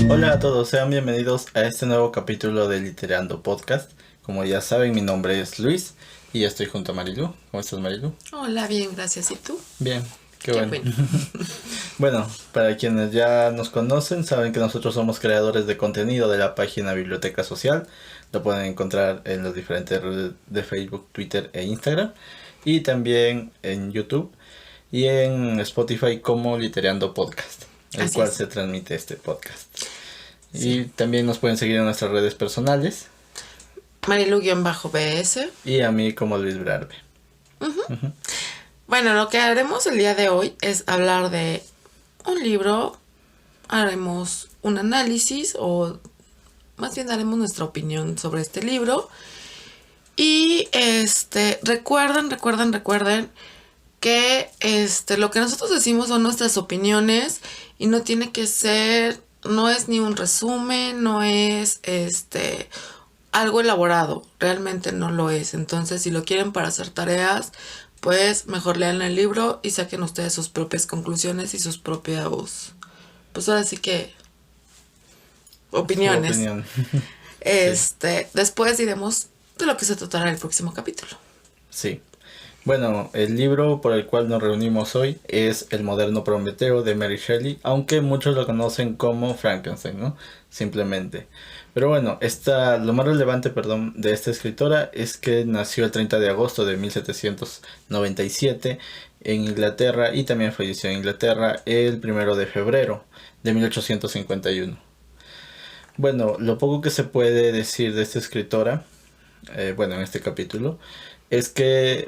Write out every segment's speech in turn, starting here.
Hola a todos, sean bienvenidos a este nuevo capítulo de Literando Podcast. Como ya saben, mi nombre es Luis y estoy junto a Marilu. ¿Cómo estás, Marilu? Hola, bien, gracias. ¿Y tú? Bien, qué Qué bueno. bueno. Bueno, para quienes ya nos conocen, saben que nosotros somos creadores de contenido de la página Biblioteca Social. Lo pueden encontrar en las diferentes redes de Facebook, Twitter e Instagram. Y también en YouTube y en Spotify como Literando Podcast, el Así cual es. se transmite este podcast. Sí. Y también nos pueden seguir en nuestras redes personales Marilu-BS. y a mí como Luis Brarbe. Bueno, lo que haremos el día de hoy es hablar de un libro. Haremos un análisis o más bien daremos nuestra opinión sobre este libro. Y recuerden que lo que nosotros decimos son nuestras opiniones y no tiene que ser, no es ni un resumen, no es algo elaborado, realmente no lo es. Entonces, si lo quieren para hacer tareas, pues mejor lean el libro y saquen ustedes sus propias conclusiones y sus propias, pues ahora sí que Su opiniones. opinión. Después diremos de lo que se tratará el próximo capítulo. Sí. Bueno, el libro por el cual nos reunimos hoy es El moderno Prometeo de Mary Shelley, aunque muchos lo conocen como Frankenstein, ¿no? Simplemente. Pero bueno, lo más relevante, de esta escritora es que nació el 30 de agosto de 1797 en Inglaterra y también falleció en Inglaterra el 1 de febrero de 1851. Bueno, lo poco que se puede decir de esta escritora, en este capítulo, es que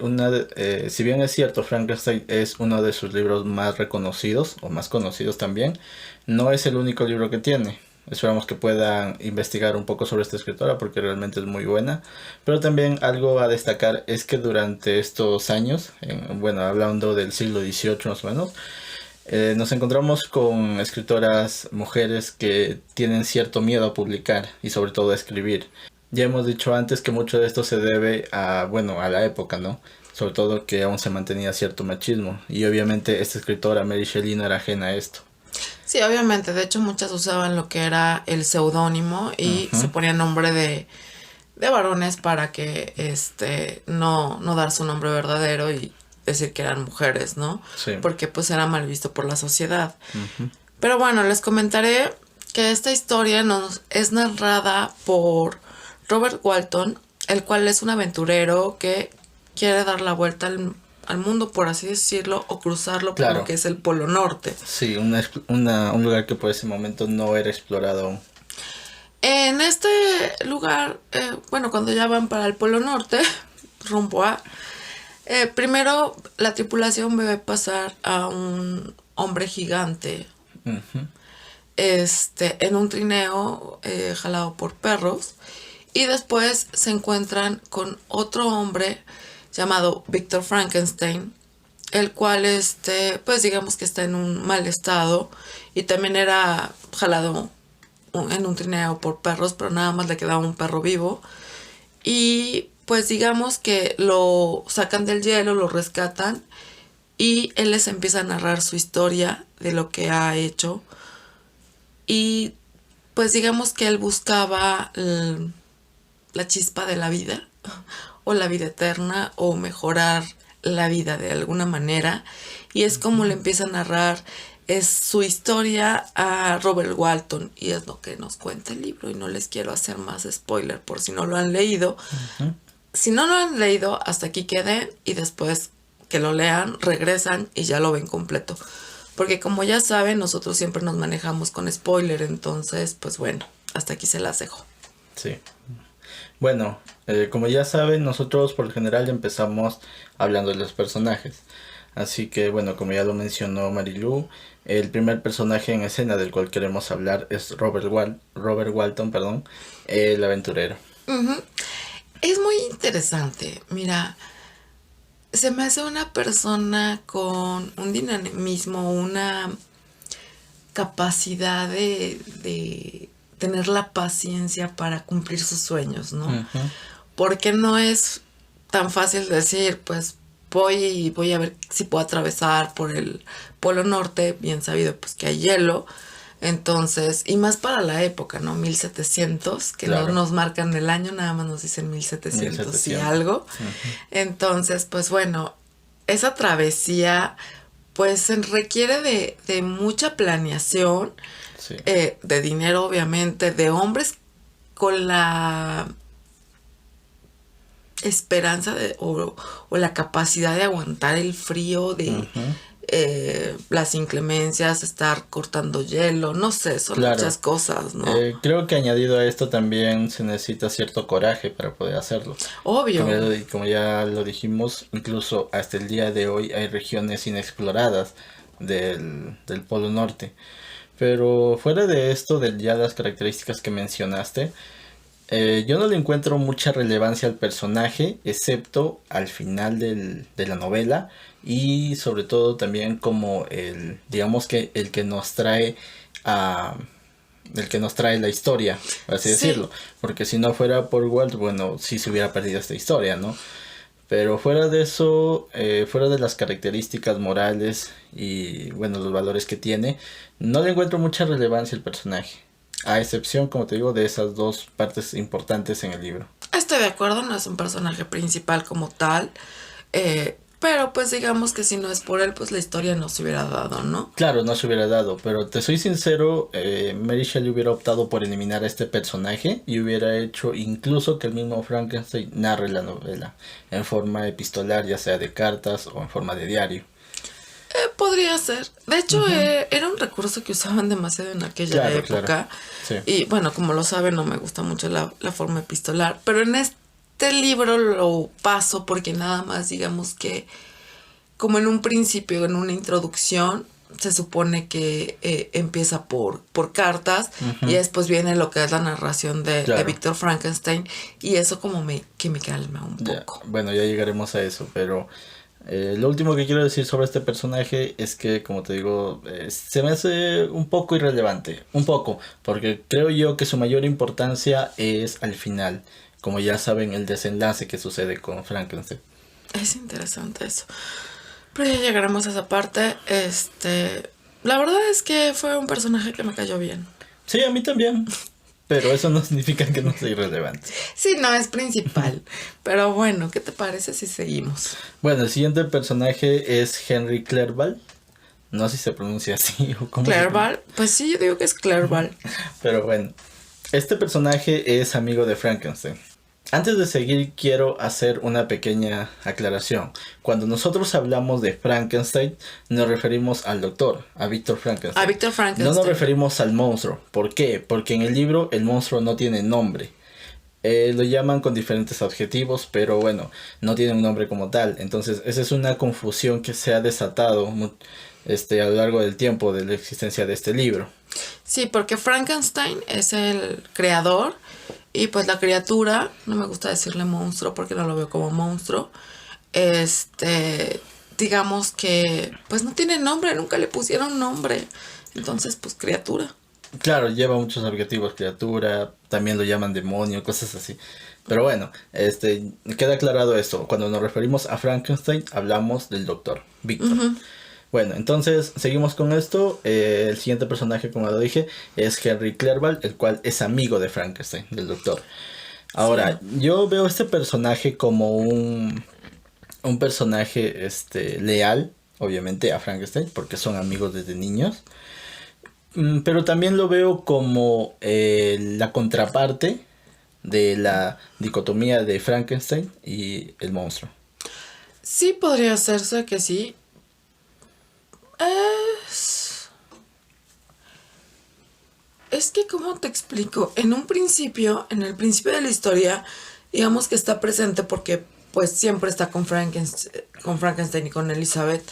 si bien es cierto, Frankenstein es uno de sus libros más reconocidos, o más conocidos también, no es el único libro que tiene. Esperamos que puedan investigar un poco sobre esta escritora porque realmente es muy buena. Pero también algo a destacar es que durante estos años, hablando del siglo XVIII más o menos, nos encontramos con escritoras mujeres que tienen cierto miedo a publicar y sobre todo a escribir. Ya hemos dicho antes que mucho de esto se debe a la época, ¿no? Sobre todo que aún se mantenía cierto machismo. Y obviamente esta escritora, Mary Shelley, no era ajena a esto. Sí, obviamente, de hecho muchas usaban lo que era el seudónimo y se ponían nombre de varones para que no dar su nombre verdadero y decir que eran mujeres, ¿no? Sí. Porque pues era mal visto por la sociedad. Pero bueno, les comentaré que esta historia nos es narrada por Robert Walton, el cual es un aventurero que quiere dar la vuelta al mundo, por así decirlo, o cruzarlo por lo que es el Polo Norte. Sí, un lugar que por ese momento no era explorado aún. En este lugar, cuando ya van para el Polo Norte, rumbo a... primero la tripulación ve pasar a un hombre gigante en un trineo jalado por perros. Y después se encuentran con otro hombre llamado Victor Frankenstein, el cual pues digamos que está en un mal estado y también era jalado en un trineo por perros, pero nada más le quedaba un perro vivo. Y pues digamos que lo sacan del hielo, lo rescatan y él les empieza a narrar su historia de lo que ha hecho. Y pues digamos que él buscaba la chispa de la vida o la vida eterna o mejorar la vida de alguna manera, y es como le empieza a narrar es su historia a Robert Walton y es lo que nos cuenta el libro, y no les quiero hacer más spoiler por si no lo han leído. Si no lo han leído, hasta aquí queden y después que lo lean, regresan y ya lo ven completo, porque como ya saben, nosotros siempre nos manejamos con spoiler, entonces pues bueno, hasta aquí se las dejo. Sí. Bueno, como ya saben, nosotros por lo general empezamos hablando de los personajes. Así que, como ya lo mencionó Marilu, el primer personaje en escena del cual queremos hablar es Robert Walton, el aventurero. Es muy interesante. Mira, se me hace una persona con un dinamismo, una capacidad de tener la paciencia para cumplir sus sueños, ¿no? Porque no es tan fácil decir, pues voy a ver si puedo atravesar por el Polo Norte, bien sabido pues que hay hielo, Entonces, y más para la época, ¿no? 1700, que Claro. no nos marcan el año, nada más nos dicen 1700 y 1700. algo. Entonces, pues bueno, esa travesía pues se requiere de mucha planeación, Sí. de dinero obviamente, de hombres con la esperanza o la capacidad de aguantar el frío, de las inclemencias, estar cortando hielo, no sé, son Claro. muchas cosas, ¿no? Creo que añadido a esto también se necesita cierto coraje para poder hacerlo. Obvio. Como ya lo dijimos, incluso hasta el día de hoy hay regiones inexploradas del Polo Norte. Pero fuera de esto, de ya las características que mencionaste, yo no le encuentro mucha relevancia al personaje, excepto al final de la novela y sobre todo también como digamos que el que nos trae la historia, por así Sí. decirlo, porque si no fuera por Walt, bueno, sí se hubiera perdido esta historia, ¿no? Pero fuera de eso, fuera de las características morales y bueno, los valores que tiene, no le encuentro mucha relevancia al personaje. A excepción, como te digo, de esas dos partes importantes en el libro. Estoy de acuerdo, no es un personaje principal como tal, pero pues digamos que si no es por él, pues la historia no se hubiera dado, ¿no? Claro, no se hubiera dado, pero te soy sincero, Mary Shelley hubiera optado por eliminar a este personaje y hubiera hecho incluso que el mismo Frankenstein narre la novela en forma epistolar, ya sea de cartas o en forma de diario. Podría ser. De hecho, era un recurso que usaban demasiado en aquella Claro, época. claro. Sí. Y bueno, como lo saben, no me gusta mucho la forma epistolar. Pero en este libro lo paso porque nada más, digamos que, como en un principio, en una introducción, se supone que empieza por cartas y después viene lo que es la narración de Víctor Frankenstein. Y eso como que me calma un poco. Bueno, ya llegaremos a eso, pero... lo último que quiero decir sobre este personaje es que, como te digo, se me hace un poco irrelevante. Un poco, porque creo yo que su mayor importancia es al final. Como ya saben, el desenlace que sucede con Frankenstein. Es interesante eso. Pero ya llegaremos a esa parte. La verdad es que fue un personaje que me cayó bien. Sí, a mí también. Pero eso no significa que no sea irrelevante. Sí, no es principal. Pero bueno, ¿qué te parece si seguimos? Bueno, el siguiente personaje es Henry Clerval. No sé si se pronuncia así o cómo. Clerval, pues sí, yo digo que es Clerval. Pero bueno, este personaje es amigo de Frankenstein. Antes de seguir quiero hacer una pequeña aclaración. Cuando nosotros hablamos de Frankenstein, nos referimos al doctor, a Víctor Frankenstein. A Víctor Frankenstein. No nos referimos al monstruo. ¿Por qué? Porque en el libro el monstruo no tiene nombre. Lo llaman con diferentes adjetivos, pero bueno, no tiene un nombre como tal. Entonces esa es una confusión que se ha desatado a lo largo del tiempo de la existencia de este libro. Sí, porque Frankenstein es el creador y pues la criatura, no me gusta decirle monstruo porque no lo veo como monstruo, digamos que pues no tiene nombre, nunca le pusieron nombre, entonces pues criatura. Claro, lleva muchos adjetivos, criatura, también lo llaman demonio, cosas así. Pero bueno, queda aclarado esto. Cuando nos referimos a Frankenstein, hablamos del doctor, Víctor. Bueno, entonces seguimos con esto. El siguiente personaje, como lo dije, es Henry Clerval, el cual es amigo de Frankenstein, del doctor. Ahora, yo veo este personaje como un personaje leal, obviamente, a Frankenstein, porque son amigos desde niños. Pero también lo veo como la contraparte de la dicotomía de Frankenstein y el monstruo. Sí, podría hacerse que sí. Es que, ¿cómo te explico? En el principio de la historia, digamos que está presente porque pues siempre está con Frankenstein y con Elizabeth.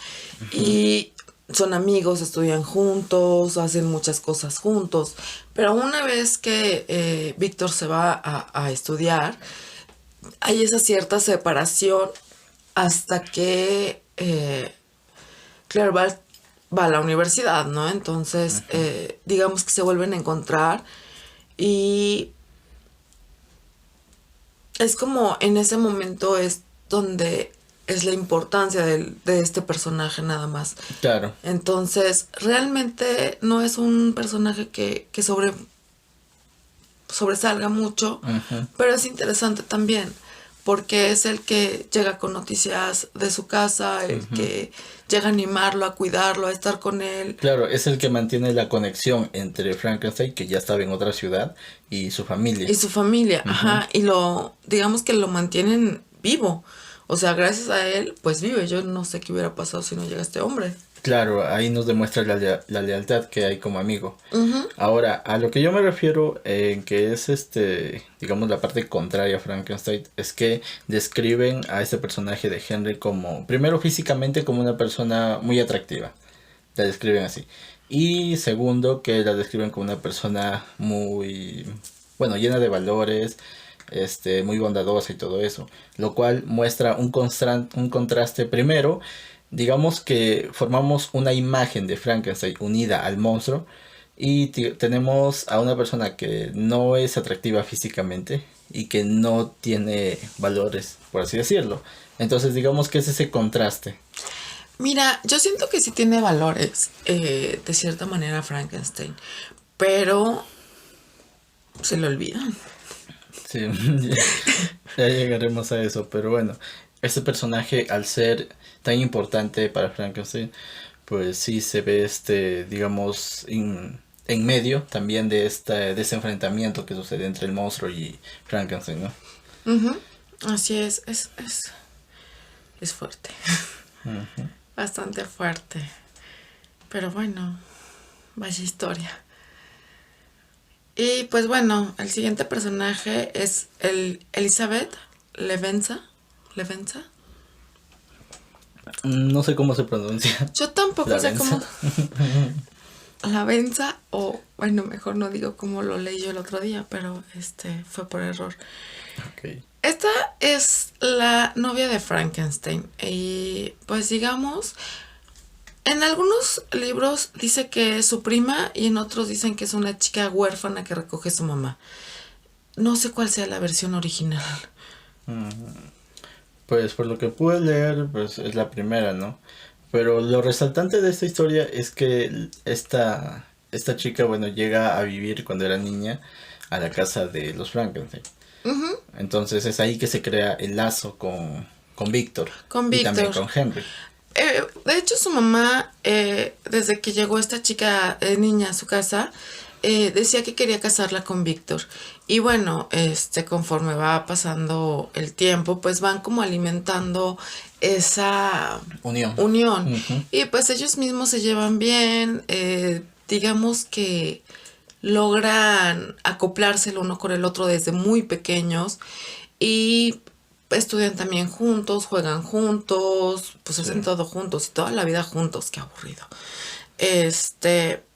Y son amigos, estudian juntos, hacen muchas cosas juntos. Pero una vez que Víctor se va a estudiar, hay esa cierta separación hasta que Clerval va a la universidad, ¿no? Entonces, digamos que se vuelven a encontrar y es como en ese momento es donde es la importancia de este personaje nada más. Claro. Entonces, realmente no es un personaje que sobresalga mucho, Ujú. pero es interesante también, porque es el que llega con noticias de su casa, el que llega a animarlo, a cuidarlo, a estar con él. Claro, es el que mantiene la conexión entre Frankenstein, que ya estaba en otra ciudad, y su familia. Y su familia, ajá, y digamos que lo mantienen vivo. O sea, gracias a él, pues vive. Yo no sé qué hubiera pasado si no llega este hombre. Claro, ahí nos demuestra la lealtad que hay como amigo. Ujú. Ahora, a lo que yo me refiero en que es digamos la parte contraria a Frankenstein, es que describen a este personaje de Henry como, primero físicamente como una persona muy atractiva, la describen así. Y segundo, que la describen como una persona muy, bueno, llena de valores, muy bondadosa y todo eso. Lo cual muestra un contraste primero. Digamos que formamos una imagen de Frankenstein unida al monstruo. Y tenemos a una persona que no es atractiva físicamente y que no tiene valores, por así decirlo. Entonces digamos que es ese contraste. Mira, yo siento que sí tiene valores, de cierta manera, Frankenstein, pero se lo olvidan. Sí, ya llegaremos a eso, pero bueno, este personaje al ser tan importante para Frankenstein, pues sí se ve digamos, en medio también de ese enfrentamiento que sucede entre el monstruo y Frankenstein, ¿no? Ujú. Así es fuerte, Ujú. bastante fuerte. Pero bueno, vaya historia. Y pues bueno, el siguiente personaje es Elizabeth Levenza. ¿Levenza? No sé cómo se pronuncia. Yo tampoco La sé cómo. venza. Lavenza, o bueno, mejor no digo cómo lo leí yo el otro día, pero fue por error. Ok. Esta es la novia de Frankenstein. Y pues digamos, en algunos libros dice que es su prima y en otros dicen que es una chica huérfana que recoge a su mamá. No sé cuál sea la versión original. Pues por lo que pude leer, pues es la primera, ¿no? Pero lo resaltante de esta historia es que esta chica, bueno, llega a vivir cuando era niña a la casa de los Frankenstein. Ujú. Entonces es ahí que se crea el lazo con Víctor Con y también Víctor. con Henry. De hecho, su mamá, desde que llegó esta chica niña a su casa, decía que quería casarla con Víctor. Y bueno, conforme va pasando el tiempo, pues van como alimentando esa Unión. unión. Ujú. Y pues ellos mismos se llevan bien, digamos que logran acoplarse el uno con el otro desde muy pequeños y estudian también juntos, juegan juntos, pues hacen todo juntos y toda la vida juntos, qué aburrido.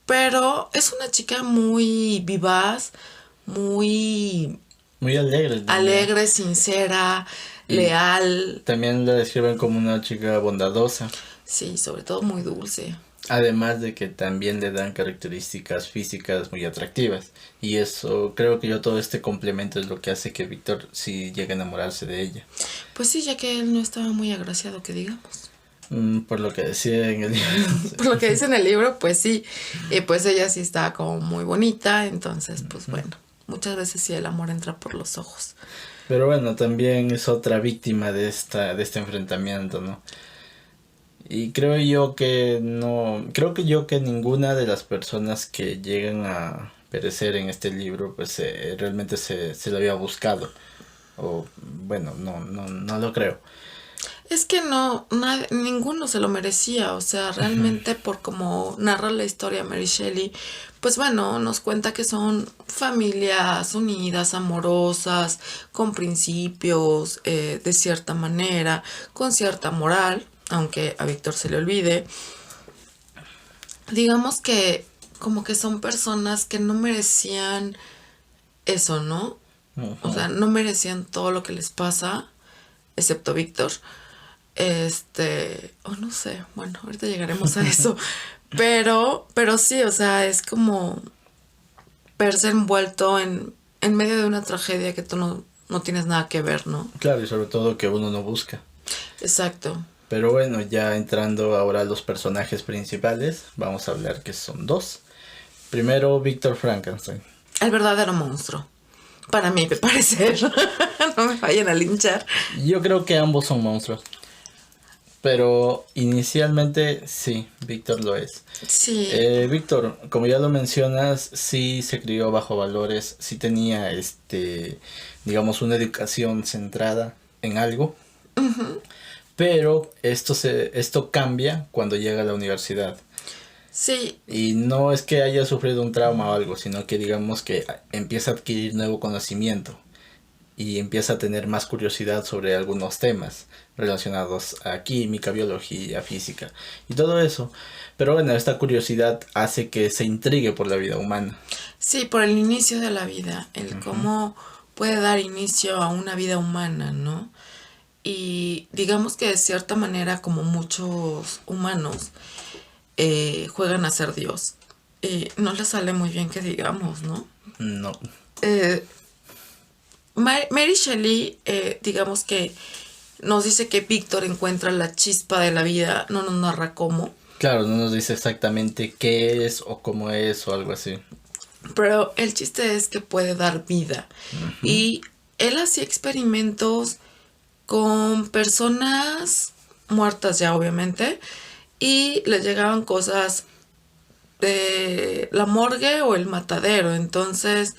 Pero es una chica muy vivaz, muy Muy alegre también. alegre, sincera, Y leal, también la describen como una chica bondadosa. sí, sobre todo muy dulce. Además de que también le dan características físicas muy atractivas. Y eso, creo que yo todo este complemento es lo que hace que Víctor sí llegue a enamorarse de ella. Pues sí, ya que él no estaba muy agraciado, que digamos. Por lo que decía en el libro. Por lo que dice en el libro, pues sí. Y pues ella sí está como muy bonita, entonces, pues bueno, muchas veces sí el amor entra por los ojos. Pero bueno, también es otra víctima de este enfrentamiento, ¿no? Y creo yo que no, creo que yo que ninguna de las personas que llegan a perecer en este libro, pues realmente se lo había buscado. O bueno, no lo creo. Es que ninguno se lo merecía, o sea, realmente por como narra la historia Mary Shelley, pues bueno, nos cuenta que son familias unidas, amorosas, con principios, de cierta manera, con cierta moral, aunque a Víctor se le olvide. Digamos que como que son personas que no merecían eso, ¿no? O Ujú. sea, no merecían todo lo que les pasa, excepto Víctor. O no sé, bueno, ahorita llegaremos a eso. Pero sí, o sea, es como verse envuelto en medio de una tragedia que tú no tienes nada que ver, ¿no? Claro, y sobre todo que uno no busca. Exacto. Pero bueno, ya entrando ahora a los personajes principales, vamos a hablar que son dos. Primero, Víctor Frankenstein. El verdadero monstruo. Para mí, me parece. No me vayan a linchar. Yo creo que ambos son monstruos. Pero inicialmente sí, Víctor lo es. Sí. Víctor, como ya lo mencionas, sí se crió bajo valores, sí tenía digamos, una educación centrada en algo. Pero esto cambia cuando llega a la universidad. Sí. Y no es que haya sufrido un trauma o algo, sino que digamos que empieza a adquirir nuevo conocimiento y empieza a tener más curiosidad sobre algunos temas relacionados a química, biología, física y todo eso. Pero bueno, esta curiosidad hace que se intrigue por la vida humana. Sí, por el inicio de la vida, el cómo puede dar inicio a una vida humana, ¿no? Y digamos que de cierta manera, como muchos humanos juegan a ser Dios, no les sale muy bien que digamos, ¿no? No. Mary Shelley, digamos que nos dice que Víctor encuentra la chispa de la vida, no nos narra cómo. Claro, no nos dice exactamente qué es o cómo es o algo así. Pero el chiste es que puede dar vida. Y él hacía experimentos con personas muertas ya, obviamente, y les llegaban cosas de la morgue o el matadero. Entonces,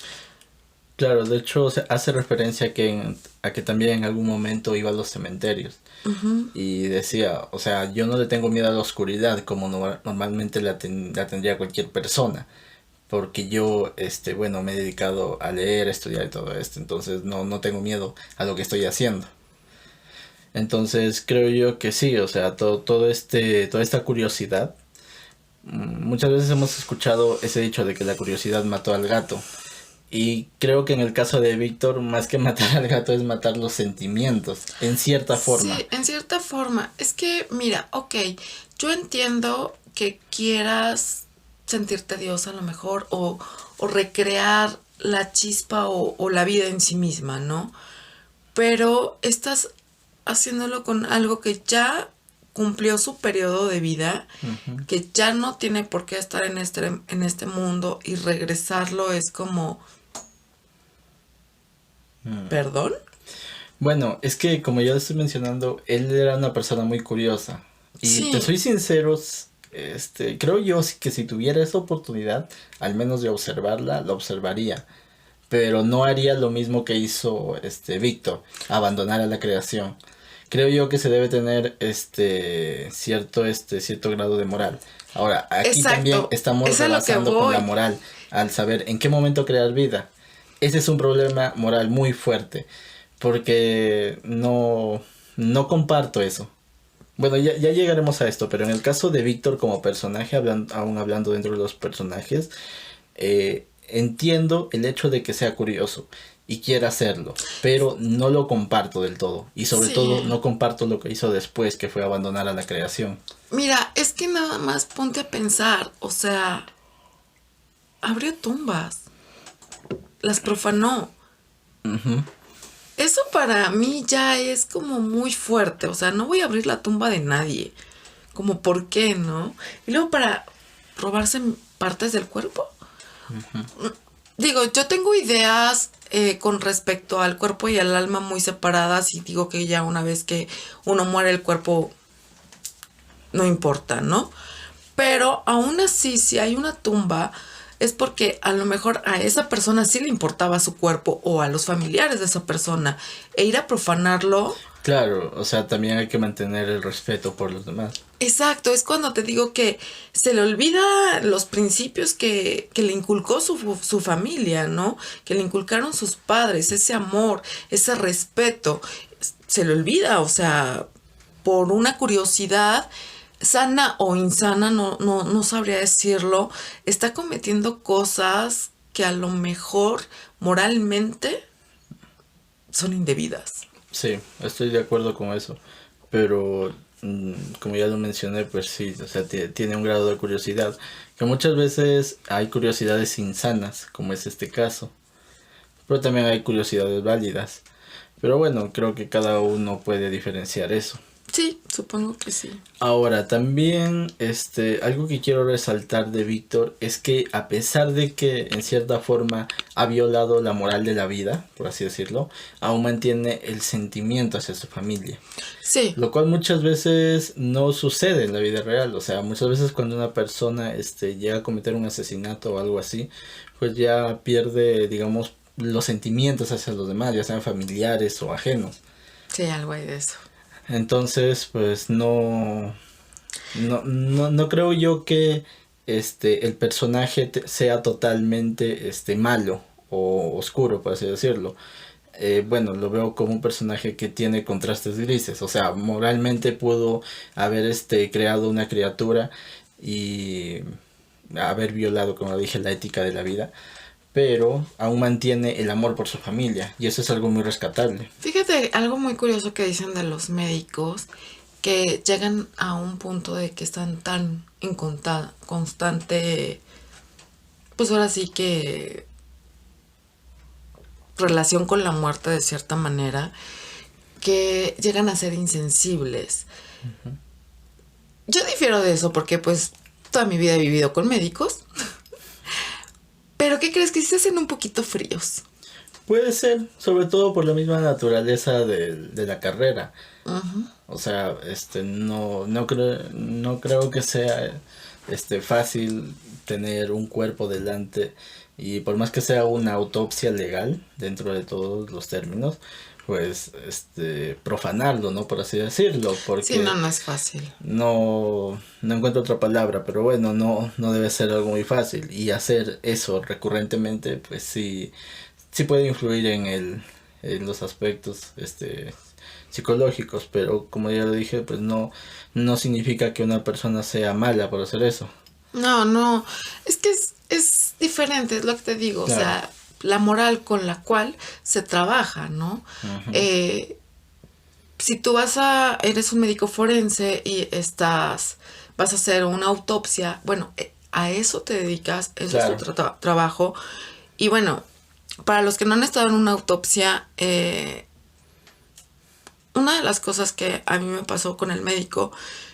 Claro, de hecho hace referencia a que también en algún momento iba a los cementerios y decía, o sea, yo no le tengo miedo a la oscuridad como normalmente la tendría cualquier persona, porque yo, bueno, me he dedicado a leer, a estudiar y todo esto, entonces no tengo miedo a lo que estoy haciendo. Entonces creo yo que sí, o sea, toda esta curiosidad, muchas veces hemos escuchado ese dicho de que la curiosidad mató al gato. Y creo que en el caso de Víctor, más que matar al gato es matar los sentimientos, en cierta forma. sí, en cierta forma. Es que, mira, ok, yo entiendo que quieras sentirte Dios a lo mejor o recrear la chispa o la vida en sí misma, ¿no? Pero estás haciéndolo con algo que ya cumplió su periodo de vida, que ya no tiene por qué estar en este mundo y regresarlo es como, ¿perdón? Bueno, es que como ya lo estoy mencionando, él era una persona muy curiosa. Y Sí. te soy sincero, creo yo que si tuviera esa oportunidad, al menos de observarla, la observaría. Pero no haría lo mismo que hizo Víctor, abandonar a la creación. Creo yo que se debe tener cierto grado de moral. Ahora, aquí Exacto, también estamos eso es lo que rebasando con la voy. moral al saber en qué momento crear vida. Ese es un problema moral muy fuerte, porque no comparto eso. Bueno, ya llegaremos a esto, pero en el caso de Víctor como personaje, aún hablando dentro de los personajes, entiendo el hecho de que sea curioso y quiera hacerlo, pero no lo comparto del todo. Y sobre Sí. todo no comparto lo que hizo después, que fue abandonar a la creación. Mira, es que nada más ponte a pensar, o sea, abrió tumbas, las profanó. Eso para mí ya es como muy fuerte, o sea, no voy a abrir la tumba de nadie, como por qué, ¿no? Y luego para robarse partes del cuerpo. Digo, yo tengo ideas con respecto al cuerpo y al alma muy separadas y digo que ya una vez que uno muere el cuerpo no importa, ¿no? Pero aún así, si hay una tumba, es porque a lo mejor a esa persona sí le importaba su cuerpo o a los familiares de esa persona. E ir a profanarlo. Claro, o sea, también hay que mantener el respeto por los demás. Exacto, es cuando te digo que se le olvida los principios que le inculcó su familia, ¿no? Que le inculcaron sus padres, ese amor, ese respeto. Se le olvida, o sea, por una curiosidad sana o insana, no sabría decirlo, está cometiendo cosas que a lo mejor moralmente son indebidas. Sí, estoy de acuerdo con eso, pero como ya lo mencioné, pues sí, o sea, tiene un grado de curiosidad, que muchas veces hay curiosidades insanas, como es este caso, pero también hay curiosidades válidas. Pero bueno, creo que cada uno puede diferenciar eso. Sí, supongo que sí. Ahora, también, algo que quiero resaltar de Víctor es que a pesar de que en cierta forma ha violado la moral de la vida, por así decirlo, aún mantiene el sentimiento hacia su familia. Sí, Lo cual muchas veces no sucede en la vida real. O sea, muchas veces cuando una persona llega a cometer un asesinato o algo así, pues ya pierde, digamos, los sentimientos hacia los demás, ya sean familiares o ajenos. sí, algo hay de eso. Entonces, pues no creo yo que el personaje sea totalmente malo o oscuro, por así decirlo. Bueno, lo veo como un personaje que tiene contrastes grises. O sea, moralmente pudo haber creado una criatura y haber violado, como dije, la ética de la vida. Pero aún mantiene el amor por su familia. Y eso es algo muy rescatable. Fíjate, algo muy curioso que dicen de los médicos, que llegan a un punto de que están tan en constante, pues ahora sí que relación con la muerte de cierta manera, que llegan a ser insensibles. Yo difiero de eso porque pues toda mi vida he vivido con médicos. Pero ¿qué crees? Que sí se hacen un poquito fríos. Puede ser, sobre todo por la misma naturaleza de la carrera. Ujú. O sea, no creo que sea fácil tener un cuerpo delante y por más que sea una autopsia legal dentro de todos los términos, pues profanarlo, ¿no? Por así decirlo, Sí, porque no es fácil. no encuentro otra palabra, pero bueno, no debe ser algo muy fácil y hacer eso recurrentemente, pues sí puede influir en los aspectos psicológicos, pero como ya lo dije, pues no significa que una persona sea mala por hacer eso. No, es que es diferente, es lo que te digo, o Claro. sea, la moral con la cual se trabaja, ¿no? Ujú. Si tú eres un médico forense y vas a hacer una autopsia, bueno, a eso te dedicas, eso es Claro. tu trabajo. Y bueno, para los que no han estado en una autopsia, una de las cosas que a mí me pasó con el médico,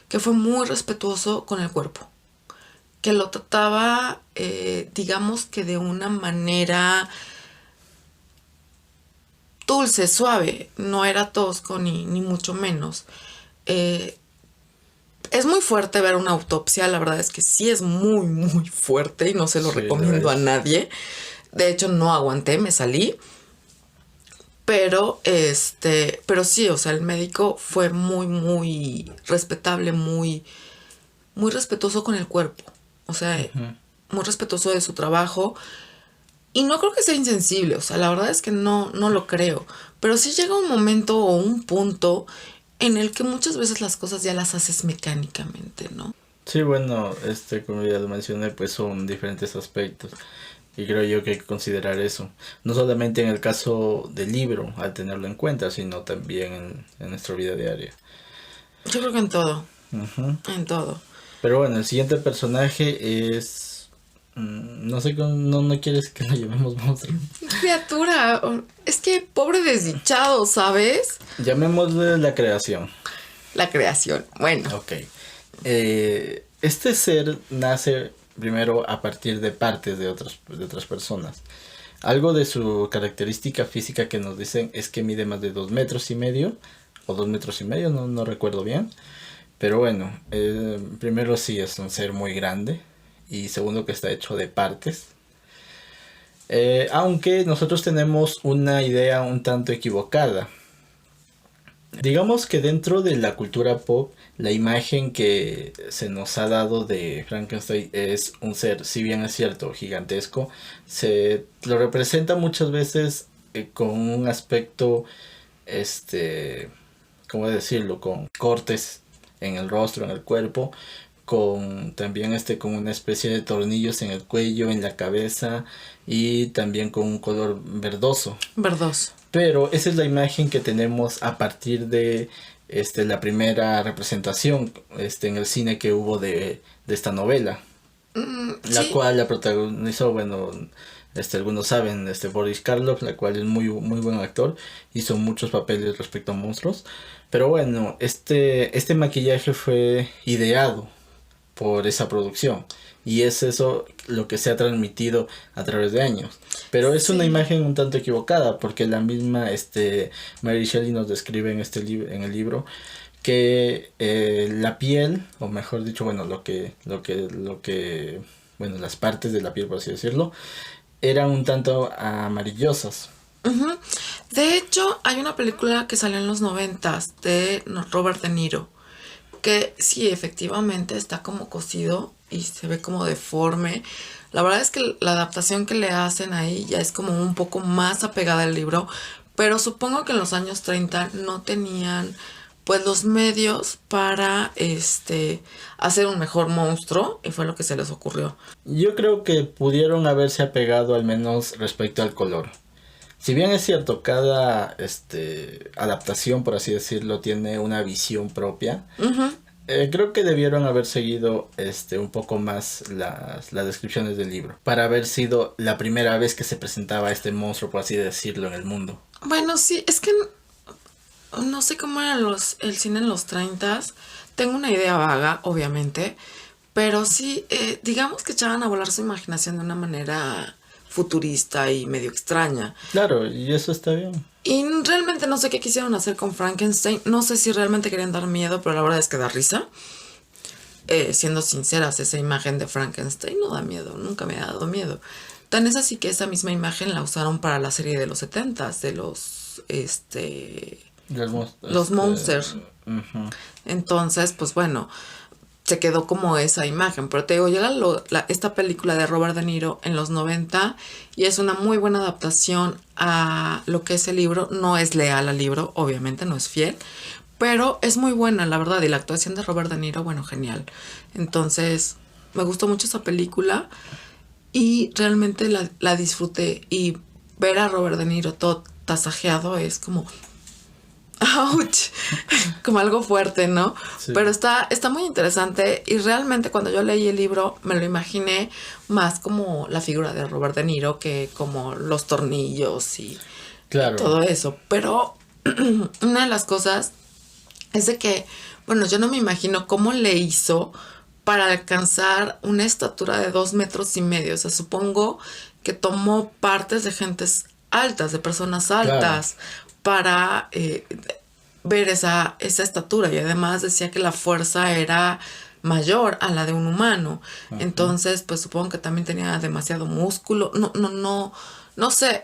que fue muy respetuoso con el cuerpo, que lo trataba, digamos que de una manera dulce, suave, no era tosco ni mucho menos. Eh, es muy fuerte ver una autopsia, la verdad es que sí es muy, muy fuerte y no se lo Sí, recomiendo a nadie. De hecho, no aguanté, me salí. Pero sí, o sea, el médico fue muy, muy respetable, muy, muy respetuoso con el cuerpo. O sea, Ujú. muy respetuoso de su trabajo. Y no creo que sea insensible, o sea, la verdad es que no lo creo. Pero sí llega un momento o un punto en el que muchas veces las cosas ya las haces mecánicamente, ¿no? Sí, bueno, como ya lo mencioné, pues son diferentes aspectos. Y creo yo que hay que considerar eso. No solamente en el caso del libro, al tenerlo en cuenta, sino también en nuestra vida diaria. Yo creo que en todo, Ujú. en todo. Pero bueno, el siguiente personaje es... no sé, no quieres que lo llamemos monstruo. Criatura, es que pobre desdichado, ¿sabes? Llamémosle la creación. La creación. Bueno, Ok. Este ser nace primero a partir de partes de otras personas. Algo de su característica física que nos dicen es que mide más de 2,5 metros o 2,5 metros, no recuerdo bien. Pero bueno, primero sí es un ser muy grande y segundo que está hecho de partes. Aunque nosotros tenemos una idea un tanto equivocada. Digamos que dentro de la cultura pop, la imagen que se nos ha dado de Frankenstein es un ser, si bien es cierto, gigantesco, se lo representa muchas veces con un aspecto, ¿cómo decirlo? Con cortes en el rostro, en el cuerpo, con también con una especie de tornillos en el cuello, en la cabeza y también con un color verdoso. verdoso. Pero esa es la imagen que tenemos a partir de la primera representación en el cine que hubo de esta novela, la Sí, cual la protagonizó, bueno, algunos saben, Boris Karloff, la cual es muy buen actor, hizo muchos papeles respecto a monstruos. Pero bueno, este maquillaje fue ideado por esa producción. Y es eso lo que se ha transmitido a través de años. Pero es una Sí. imagen un tanto equivocada, porque la misma Mary Shelley nos describe en el libro que la piel, o mejor dicho, bueno, bueno, las partes de la piel, por así decirlo, eran un tanto amarillosas. Ujú. De hecho, hay una película que salió en los 90 de Robert De Niro, que sí, efectivamente está como cosido y se ve como deforme. La verdad es que la adaptación que le hacen ahí ya es como un poco más apegada al libro, pero supongo que en los años 30 no tenían pues los medios para hacer un mejor monstruo y fue lo que se les ocurrió. Yo creo que pudieron haberse apegado al menos respecto al color. Si bien es cierto, cada adaptación, por así decirlo, tiene una visión propia, Ujú. creo que debieron haber seguido un poco más las descripciones del libro, para haber sido la primera vez que se presentaba este monstruo, por así decirlo, en el mundo. Bueno, sí, es que no sé cómo era el cine en los 30. Tengo una idea vaga, obviamente, pero sí, digamos que echaban a volar su imaginación de una manera futurista y medio extraña. Claro, y eso está bien. Y realmente no sé qué quisieron hacer con Frankenstein. No sé si realmente querían dar miedo, pero la verdad es que da risa. Siendo sinceras, esa imagen de Frankenstein no da miedo, nunca me ha dado miedo. Tan es así que esa misma imagen la usaron para la serie de los 70 de los Monsters. Ujú. Entonces, pues bueno, se quedó como esa imagen. Pero te digo, llega esta película de Robert De Niro en los 90 y es una muy buena adaptación a lo que es el libro. No es leal al libro, obviamente, no es fiel, pero es muy buena, la verdad. Y la actuación de Robert De Niro, bueno, genial. Entonces, me gustó mucho esa película y realmente la disfruté. Y ver a Robert De Niro todo tasajeado es como ouch, como algo fuerte, ¿no? Sí. Pero está muy interesante y realmente cuando yo leí el libro me lo imaginé más como la figura de Robert De Niro que como los tornillos y Claro. todo eso. Pero una de las cosas es de que, bueno, yo no me imagino cómo le hizo para alcanzar una estatura de 2,5 metros. O sea, supongo que tomó partes de gentes altas, de personas altas, para ver esa estatura. Y además decía que la fuerza era mayor a la de un humano. Ajá. Entonces, pues supongo que también tenía demasiado músculo. No sé.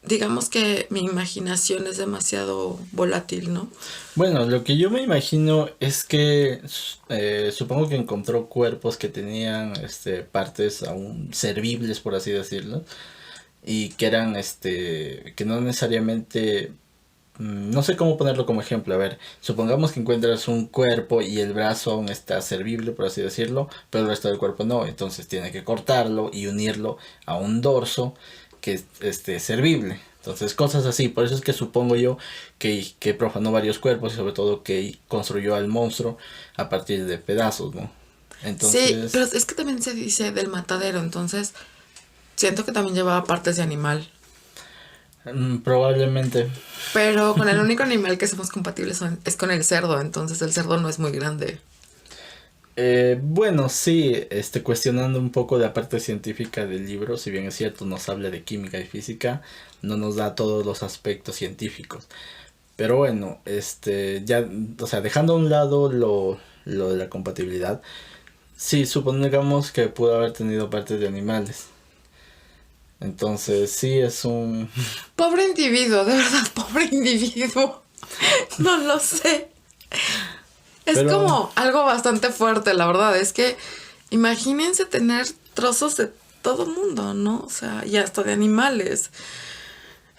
Digamos que mi imaginación es demasiado volátil, ¿no? Bueno, lo que yo me imagino es que supongo que encontró cuerpos que tenían partes aún servibles, por así decirlo, y que eran que no necesariamente no sé cómo ponerlo como ejemplo. A ver, supongamos que encuentras un cuerpo y el brazo aún está servible, por así decirlo, pero el resto del cuerpo no. Entonces tiene que cortarlo y unirlo a un dorso que esté servible. Entonces cosas así. Por eso es que supongo yo que profanó varios cuerpos y sobre todo que construyó al monstruo a partir de pedazos, ¿no? Sí, Entonces, pero es que también se dice del matadero, entonces siento que también llevaba partes de animal. probablemente. Pero con el único animal que somos compatibles es con el cerdo, entonces el cerdo no es muy grande. Bueno, sí, cuestionando un poco la parte científica del libro, si bien es cierto, nos habla de química y física, no nos da todos los aspectos científicos. Pero bueno, ya, o sea, dejando a un lado lo de la compatibilidad, sí, supongamos que pudo haber tenido partes de animales. Entonces, sí, es un... Pobre individuo, de verdad, pobre individuo. No lo sé. Es Pero- como algo bastante fuerte, la verdad. Es que imagínense tener trozos de todo mundo, ¿no? O sea, y hasta de animales.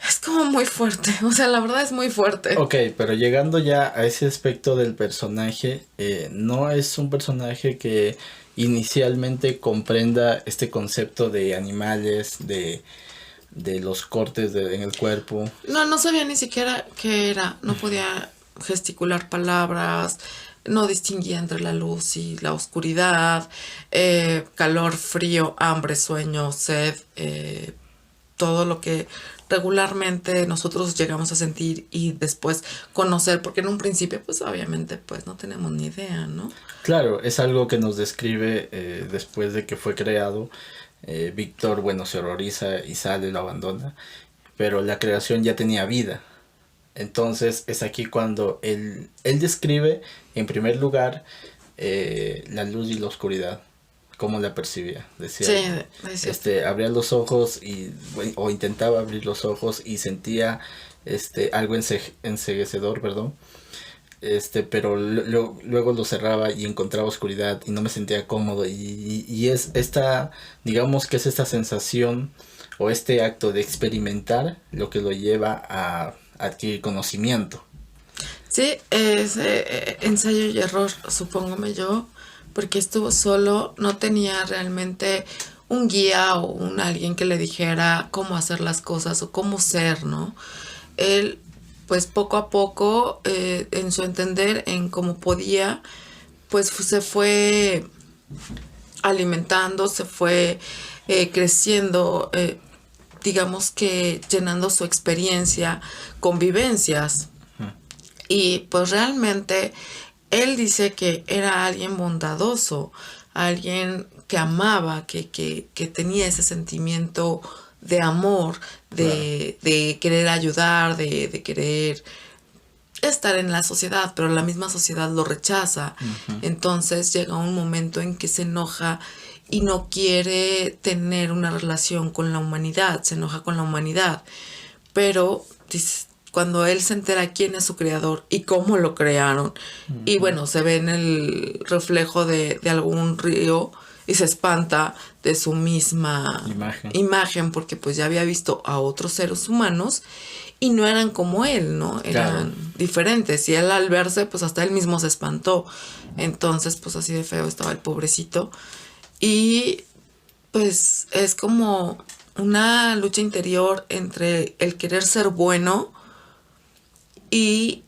Es como muy fuerte. O sea, la verdad es muy fuerte. Ok, pero llegando ya a ese aspecto del personaje, no es un personaje que inicialmente comprenda este concepto de animales, de los cortes en el cuerpo. No sabía ni siquiera qué era. No podía gesticular palabras. no distinguía entre la luz y la oscuridad, calor, frío, hambre, sueño, sed, todo lo que regularmente nosotros llegamos a sentir y después conocer, porque en un principio pues obviamente pues no tenemos ni idea, ¿no? Claro, es algo que nos describe después de que fue creado. Víctor, bueno, se horroriza y sale, lo abandona, pero la creación ya tenía vida. Entonces es aquí cuando él describe, en primer lugar, la luz y la oscuridad, cómo la percibía. Decía, Sí, es cierto. abría los ojos o intentaba abrir los ojos y sentía algo enceguecedor, perdón. Pero luego lo cerraba y encontraba oscuridad y no me sentía cómodo y es esta, digamos que es esta sensación o este acto de experimentar lo que lo lleva a adquirir conocimiento. Sí, es ensayo y error, supóngome yo, porque estuvo solo, no tenía realmente un guía o un alguien que le dijera cómo hacer las cosas o cómo ser, ¿no? Él, pues poco a poco, en su entender, en cómo podía, pues se fue alimentando, se fue creciendo, digamos que llenando su experiencia con vivencias. Y pues realmente él dice que era alguien bondadoso, alguien que amaba, que tenía ese sentimiento de amor, de querer ayudar, de querer estar en la sociedad, pero la misma sociedad lo rechaza. Entonces llega un momento en que se enoja y no quiere tener una relación con la humanidad, se enoja con la humanidad. Pero cuando él se entera quién es su creador y cómo lo crearon, y bueno, se ve en el reflejo de algún río y se espanta de su misma imagen, porque pues ya había visto a otros seres humanos y no eran como él, ¿no? Eran diferentes. Y él al verse, pues hasta él mismo se espantó. Entonces, pues así de feo estaba el pobrecito. Y pues es como una lucha interior entre el querer ser bueno y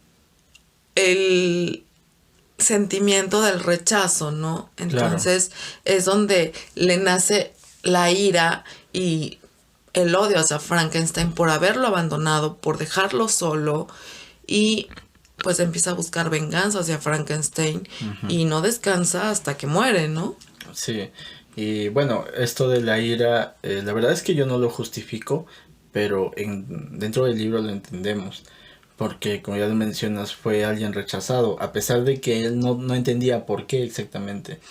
el sentimiento del rechazo, ¿no? Entonces es donde le nace la ira y el odio hacia Frankenstein por haberlo abandonado, por dejarlo solo, y pues empieza a buscar venganza hacia Frankenstein y no descansa hasta que muere, ¿no? Sí, y bueno, esto de la ira, la verdad es que yo no lo justifico, pero dentro del libro lo entendemos. Porque, como ya lo mencionas, fue alguien rechazado, a pesar de que él no entendía por qué exactamente.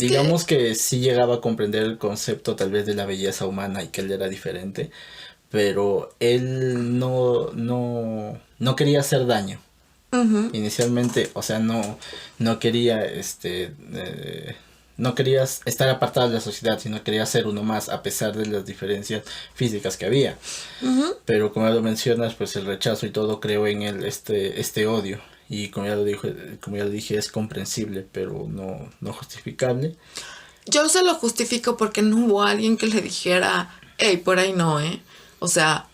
Digamos que sí llegaba a comprender el concepto tal vez de la belleza humana y que él era diferente, pero él no quería hacer daño. Inicialmente, o sea, no quería no quería estar apartado de la sociedad, sino quería ser uno más a pesar de las diferencias físicas que había. Pero como ya lo mencionas, pues el rechazo y todo creó en él este odio. Y como ya lo dije, es comprensible, pero no justificable. Yo se lo justifico porque no hubo alguien que le dijera, hey, por ahí no, ¿eh? O sea,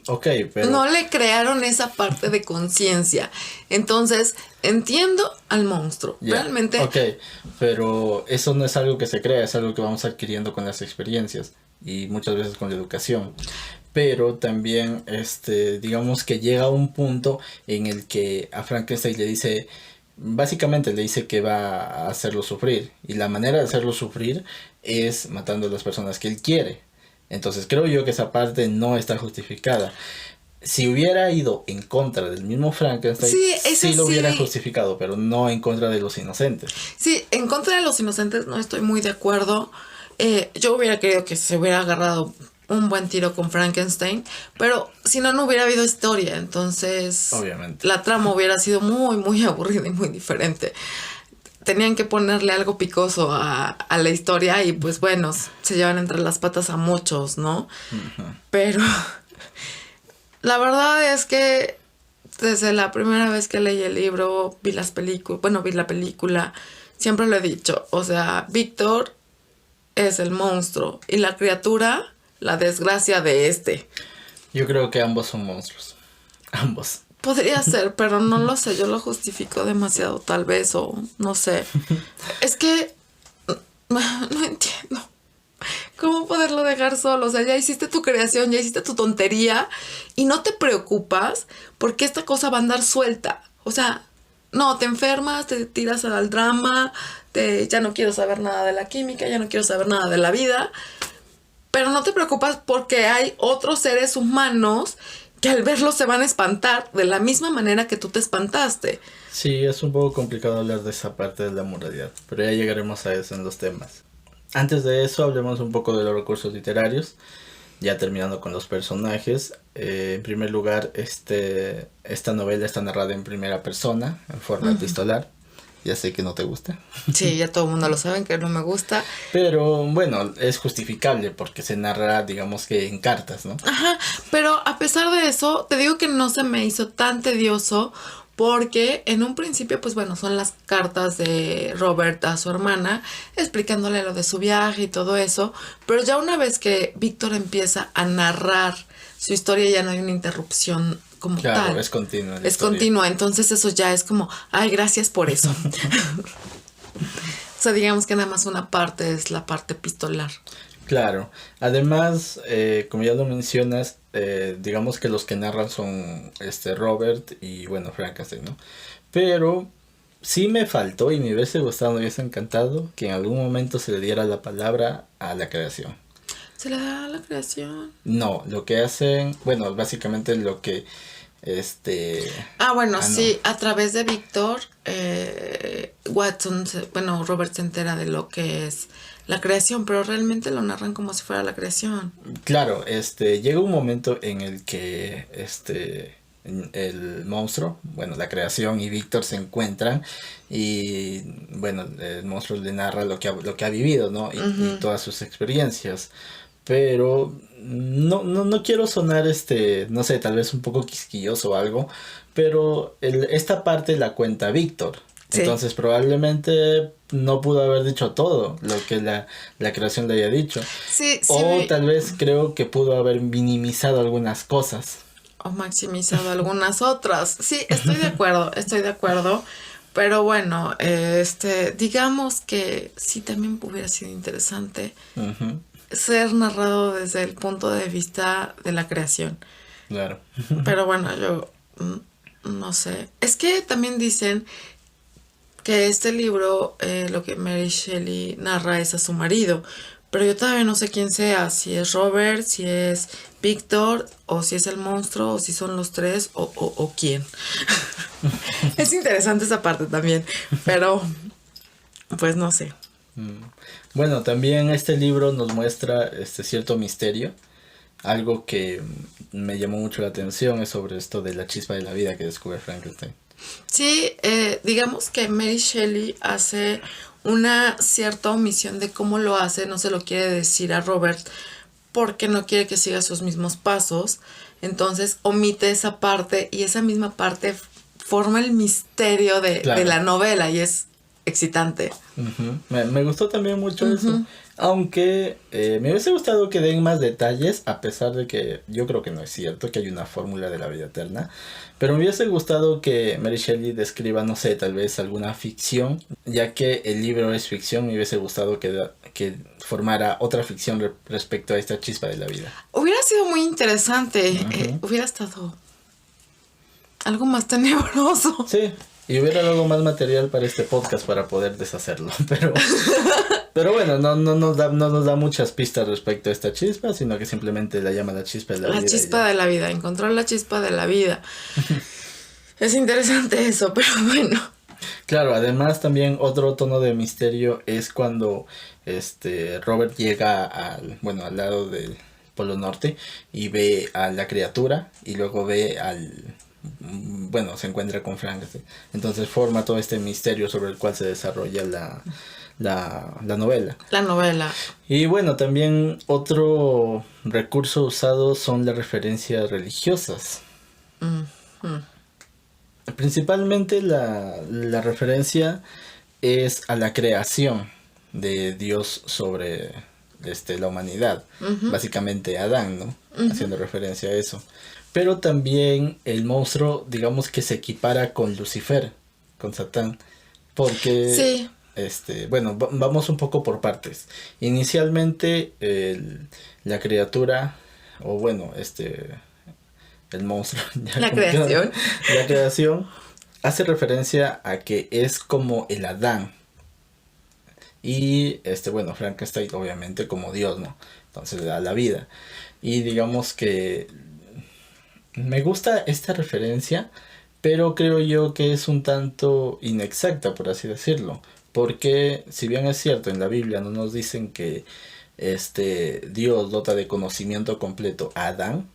ok, pero... no le crearon esa parte de conciencia. Entonces, entiendo al monstruo. Realmente... Ok, pero eso no es algo que se crea, es algo que vamos adquiriendo con las experiencias y muchas veces con la educación. Pero también, digamos que llega un punto en el que a Frankenstein le dice, básicamente le dice que va a hacerlo sufrir. Y la manera de hacerlo sufrir es matando a las personas que él quiere. Entonces creo yo que esa parte no está justificada. Si hubiera ido en contra del mismo Frankenstein, sí lo hubiera justificado, pero no en contra de los inocentes. Sí, en contra de los inocentes no estoy muy de acuerdo. Yo hubiera querido que se hubiera agarrado un buen tiro con Frankenstein, pero si no hubiera habido historia, entonces obviamente la trama hubiera sido muy, muy aburrida y muy diferente. Tenían que ponerle algo picoso a la historia y pues bueno, se llevan entre las patas a muchos, ¿no? Pero la verdad es que desde la primera vez que leí el libro, vi la película, siempre lo he dicho, o sea, Víctor es el monstruo y la criatura, la desgracia de este. Yo creo que ambos son monstruos, ambos. Podría ser, pero no lo sé, yo lo justifico demasiado tal vez, o no sé. Es que no entiendo cómo poderlo dejar solo. O sea, ya hiciste tu creación, ya hiciste tu tontería y no te preocupas porque esta cosa va a andar suelta. O sea, no, te enfermas, te tiras al drama, ya no quiero saber nada de la química, ya no quiero saber nada de la vida, pero no te preocupas porque hay otros seres humanos que al verlo se van a espantar de la misma manera que tú te espantaste. Sí, es un poco complicado hablar de esa parte de la moralidad, pero ya llegaremos a eso en los temas. Antes de eso, hablemos un poco de los recursos literarios, ya terminando con los personajes. En primer lugar, esta novela está narrada en primera persona, en forma epistolar. Ya sé que no te gusta. Sí, ya todo el mundo lo sabe que no me gusta. Pero bueno, es justificable porque se narra, digamos que en cartas, ¿no? Ajá, pero a pesar de eso, te digo que no se me hizo tan tedioso porque en un principio, pues bueno, son las cartas de Robert a su hermana explicándole lo de su viaje y todo eso, pero ya una vez que Víctor empieza a narrar su historia ya no hay una interrupción como Claro, tal. es continua. Es continua, entonces eso ya es como, ay, gracias por eso. O sea, digamos que nada más una parte es la parte epistolar. Claro, además, como ya lo mencionas, digamos que los que narran son Robert y bueno, Frankenstein, ¿no? Pero sí me faltó y me hubiese gustado, me hubiese encantado que en algún momento se le diera la palabra a la creación. ¿Se le da la creación? No, lo que hacen, bueno, básicamente lo que Bueno, no. sí, a través de Víctor, Robert se entera de lo que es la creación, pero realmente lo narran como si fuera la creación. Claro, llega un momento en el que el monstruo, bueno, la creación y Víctor se encuentran y bueno, el monstruo le narra lo que ha vivido, ¿no? Y todas sus experiencias. Pero no quiero sonar no sé, tal vez un poco quisquilloso o algo, pero esta parte la cuenta Víctor. Sí. Entonces probablemente no pudo haber dicho todo lo que la creación le haya dicho. Sí, o tal vez creo que pudo haber minimizado algunas cosas. O maximizado algunas otras. Sí, estoy de acuerdo. Pero bueno, digamos que sí también hubiera sido interesante ser narrado desde el punto de vista de la creación. Claro. Pero bueno, yo no sé. Es que también dicen que este libro, lo que Mary Shelley narra es a su marido, pero yo todavía no sé quién sea, si es Robert, si es Víctor, o si es el monstruo, o si son los tres, o quién. Es interesante esa parte también, pero pues no sé. Bueno, también este libro nos muestra cierto misterio. Algo que me llamó mucho la atención es sobre esto de la chispa de la vida que descubre Frankenstein. Sí, digamos que Mary Shelley hace una cierta omisión de cómo lo hace, no se lo quiere decir a Robert porque no quiere que siga sus mismos pasos, entonces omite esa parte y esa misma parte forma el misterio de la novela y es excitante. Me gustó también mucho eso, aunque me hubiese gustado que den más detalles, a pesar de que yo creo que no es cierto que hay una fórmula de la vida eterna, pero me hubiese gustado que Mary Shelley describa, no sé, tal vez alguna ficción, ya que el libro es ficción. Me hubiese gustado que formara otra ficción respecto a esta chispa de la vida. Hubiera sido muy interesante, hubiera estado algo más tenebroso. Sí. Y hubiera algo más material para este podcast para poder deshacerlo, pero bueno, no nos da muchas pistas respecto a esta chispa, sino que simplemente la llama la chispa de la vida. La chispa de la vida, encontrar la chispa de la vida. Es interesante eso, pero bueno. Claro, además también otro tono de misterio es cuando Robert llega al lado del Polo Norte y ve a la criatura y luego ve se encuentra con Frankenstein. Entonces forma todo este misterio sobre el cual se desarrolla la novela. La novela. Y bueno, también otro recurso usado son las referencias religiosas. Principalmente la referencia es a la creación de Dios sobre la humanidad. Básicamente Adán, ¿no? Haciendo referencia a eso. Pero también el monstruo, digamos que se equipara con Lucifer, con Satán. Porque, Sí, bueno, vamos un poco por partes. Inicialmente, la criatura, o bueno, el monstruo, ya la como que creación. la creación, hace referencia a que es como el Adán. Y, bueno, Frankenstein, obviamente, como Dios, ¿no? Entonces le da la vida. Y digamos que me gusta esta referencia, pero creo yo que es un tanto inexacta, por así decirlo. Porque si bien es cierto, en la Biblia no nos dicen que Dios dota de conocimiento completo a Adán,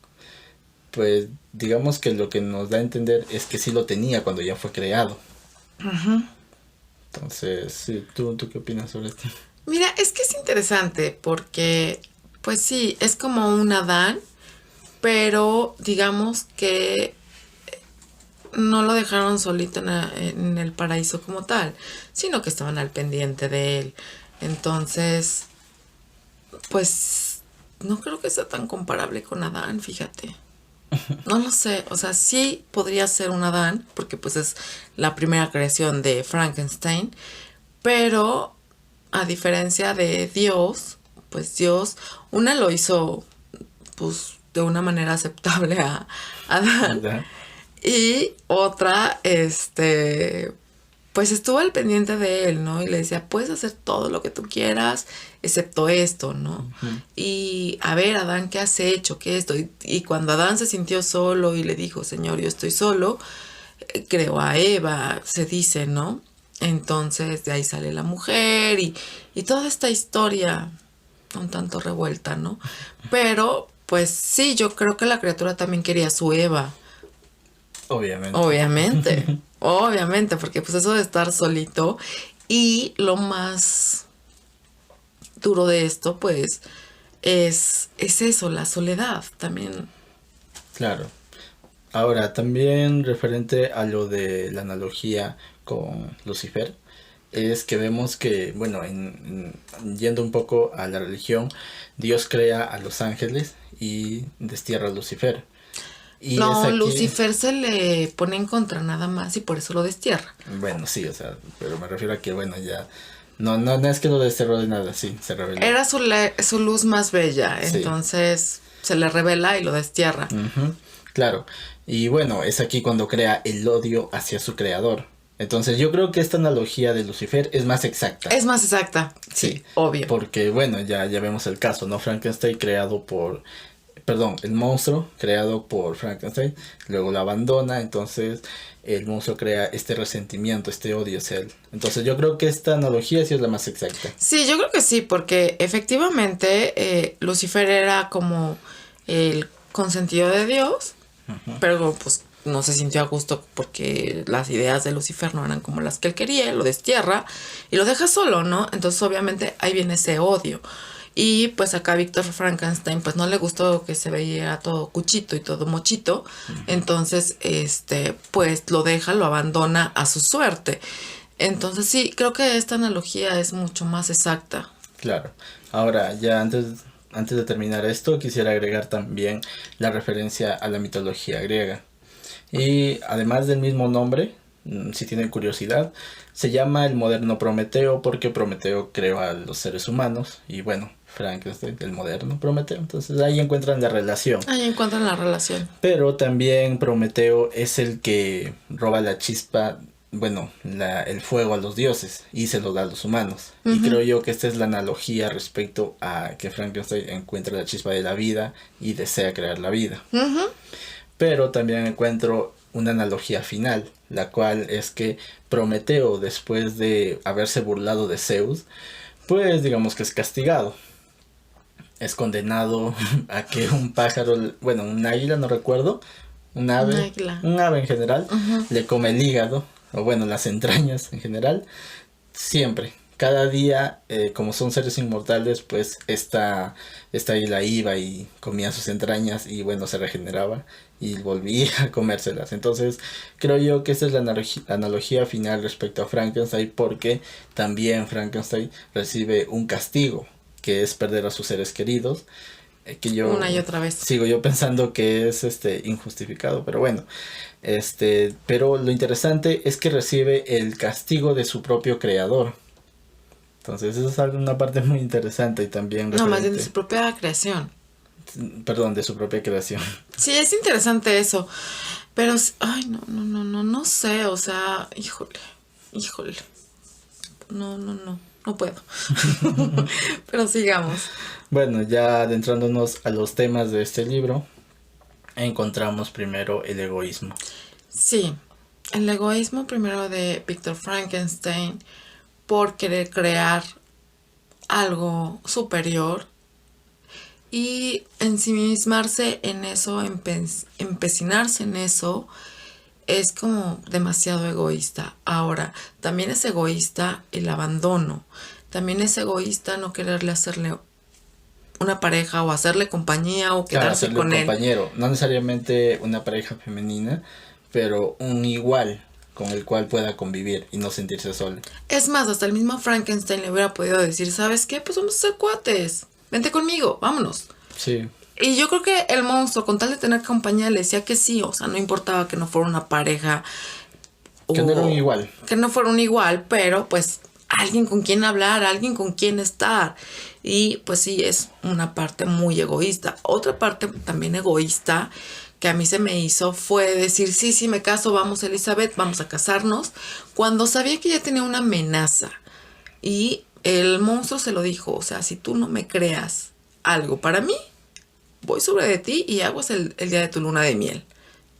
pues digamos que lo que nos da a entender es que sí lo tenía cuando ya fue creado. Entonces, sí, ¿tú qué opinas sobre esto? Mira, es que es interesante porque, pues sí, es como un Adán, pero digamos que no lo dejaron solito en el paraíso como tal, sino que estaban al pendiente de él. Entonces, pues no creo que sea tan comparable con Adán, fíjate. No lo sé, o sea, sí podría ser un Adán, porque pues es la primera creación de Frankenstein, pero a diferencia de Dios, pues Dios, una lo hizo pues de una manera aceptable a Adán, ¿Verdad? y otra, pues estuvo al pendiente de él, ¿no? Y le decía, puedes hacer todo lo que tú quieras, excepto esto, ¿no? Y a ver, Adán, ¿qué has hecho? ¿Qué esto? Y cuando Adán se sintió solo y le dijo, Señor, yo estoy solo, creó a Eva, se dice, ¿no? Entonces de ahí sale la mujer y toda esta historia un tanto revuelta, ¿no? Pero, pues sí, yo creo que la criatura también quería a su Eva. Obviamente. Obviamente, obviamente, porque pues eso de estar solito y lo más duro de esto, pues, es eso, la soledad también. Claro. Ahora, también referente a lo de la analogía con Lucifer, es que vemos que, bueno, yendo un poco a la religión, Dios crea a los ángeles y destierra a Lucifer. Y es No, aquí, Lucifer se le pone en contra nada más y por eso lo destierra. bueno, sí, o sea, pero me refiero a que, bueno, ya, no es que lo desterró de nada, sí, se reveló. Era su luz más bella, Sí. entonces se le revela y lo destierra. Ujú, claro. Y bueno, es aquí cuando crea el odio hacia su creador. Entonces yo creo que esta analogía de Lucifer es más exacta. Es más exacta, sí, obvio. Porque bueno, ya vemos el caso, ¿no? Frankenstein creado por... Perdón, el monstruo creado por Frankenstein, luego lo abandona, entonces el monstruo crea este resentimiento, este odio hacia él. Entonces yo creo que esta analogía sí es la más exacta. Sí, yo creo que sí, porque efectivamente Lucifer era como el consentido de Dios, pero pues no se sintió a gusto porque las ideas de Lucifer no eran como las que él quería, lo destierra y lo deja solo, ¿no? Entonces obviamente ahí viene ese odio. Y pues acá Víctor Frankenstein pues no le gustó que se veía todo cuchito y todo mochito, entonces pues lo deja, lo abandona a su suerte. Entonces sí, creo que esta analogía es mucho más exacta. Claro. Ahora, ya antes de terminar esto, quisiera agregar también la referencia a la mitología griega. Y además del mismo nombre, si tienen curiosidad, se llama el moderno Prometeo porque Prometeo creó a los seres humanos y bueno, Frankenstein, el moderno Prometeo. Entonces ahí encuentran la relación. Ahí encuentran la relación. Pero también Prometeo es el que roba la chispa, bueno, el fuego a los dioses y se lo da a los humanos. Y creo yo que esta es la analogía respecto a que Frankenstein encuentra la chispa de la vida y desea crear la vida. Pero también encuentro una analogía final, la cual es que Prometeo, después de haberse burlado de Zeus, pues digamos que es castigado. Es condenado a que un pájaro, bueno, un águila, no recuerdo, un ave, un ave en general, le come el hígado, o bueno, las entrañas en general, siempre. Cada día, como son seres inmortales, pues esta águila iba y comía sus entrañas y bueno, se regeneraba y volvía a comérselas. Entonces, creo yo que esta es la analogía final respecto a Frankenstein, porque también Frankenstein recibe un castigo, que es perder a sus seres queridos. Que yo una y otra vez. sigo yo pensando que es injustificado, pero bueno, pero lo interesante es que recibe el castigo de su propio creador. Entonces eso es una parte muy interesante y también No, más bien de referente, su propia creación. perdón, de su propia creación. Sí, es interesante eso. Pero, ay, no sé, o sea, híjole. No puedo. Pero sigamos. Bueno, ya adentrándonos a los temas de este libro, encontramos primero el egoísmo. Sí, el egoísmo primero de Víctor Frankenstein por querer crear algo superior y ensimismarse en eso, empecinarse en eso, es como demasiado egoísta. Ahora, también es egoísta el abandono. También es egoísta no quererle hacerle una pareja o hacerle compañía o Claro, quedarse hacerle un con él. compañero, no necesariamente una pareja femenina, pero un igual con el cual pueda convivir y no sentirse solo. Es más, hasta el mismo Frankenstein le hubiera podido decir, ¿sabes qué? Pues vamos a ser cuates. Vente conmigo, vámonos. Sí, Y yo creo que el monstruo, con tal de tener compañía, le decía que sí. O sea, no importaba que no fuera una pareja. que no era un O igual. que no fuera un igual, pero pues alguien con quien hablar, alguien con quien estar. Y pues sí, es una parte muy egoísta. Otra parte también egoísta que a mí se me hizo fue decir, sí, me caso, vamos Elizabeth, vamos a casarnos, cuando sabía que ya tenía una amenaza. Y el monstruo se lo dijo, o sea, si tú no me creas algo para mí, voy sobre de ti y hago el día de tu luna de miel.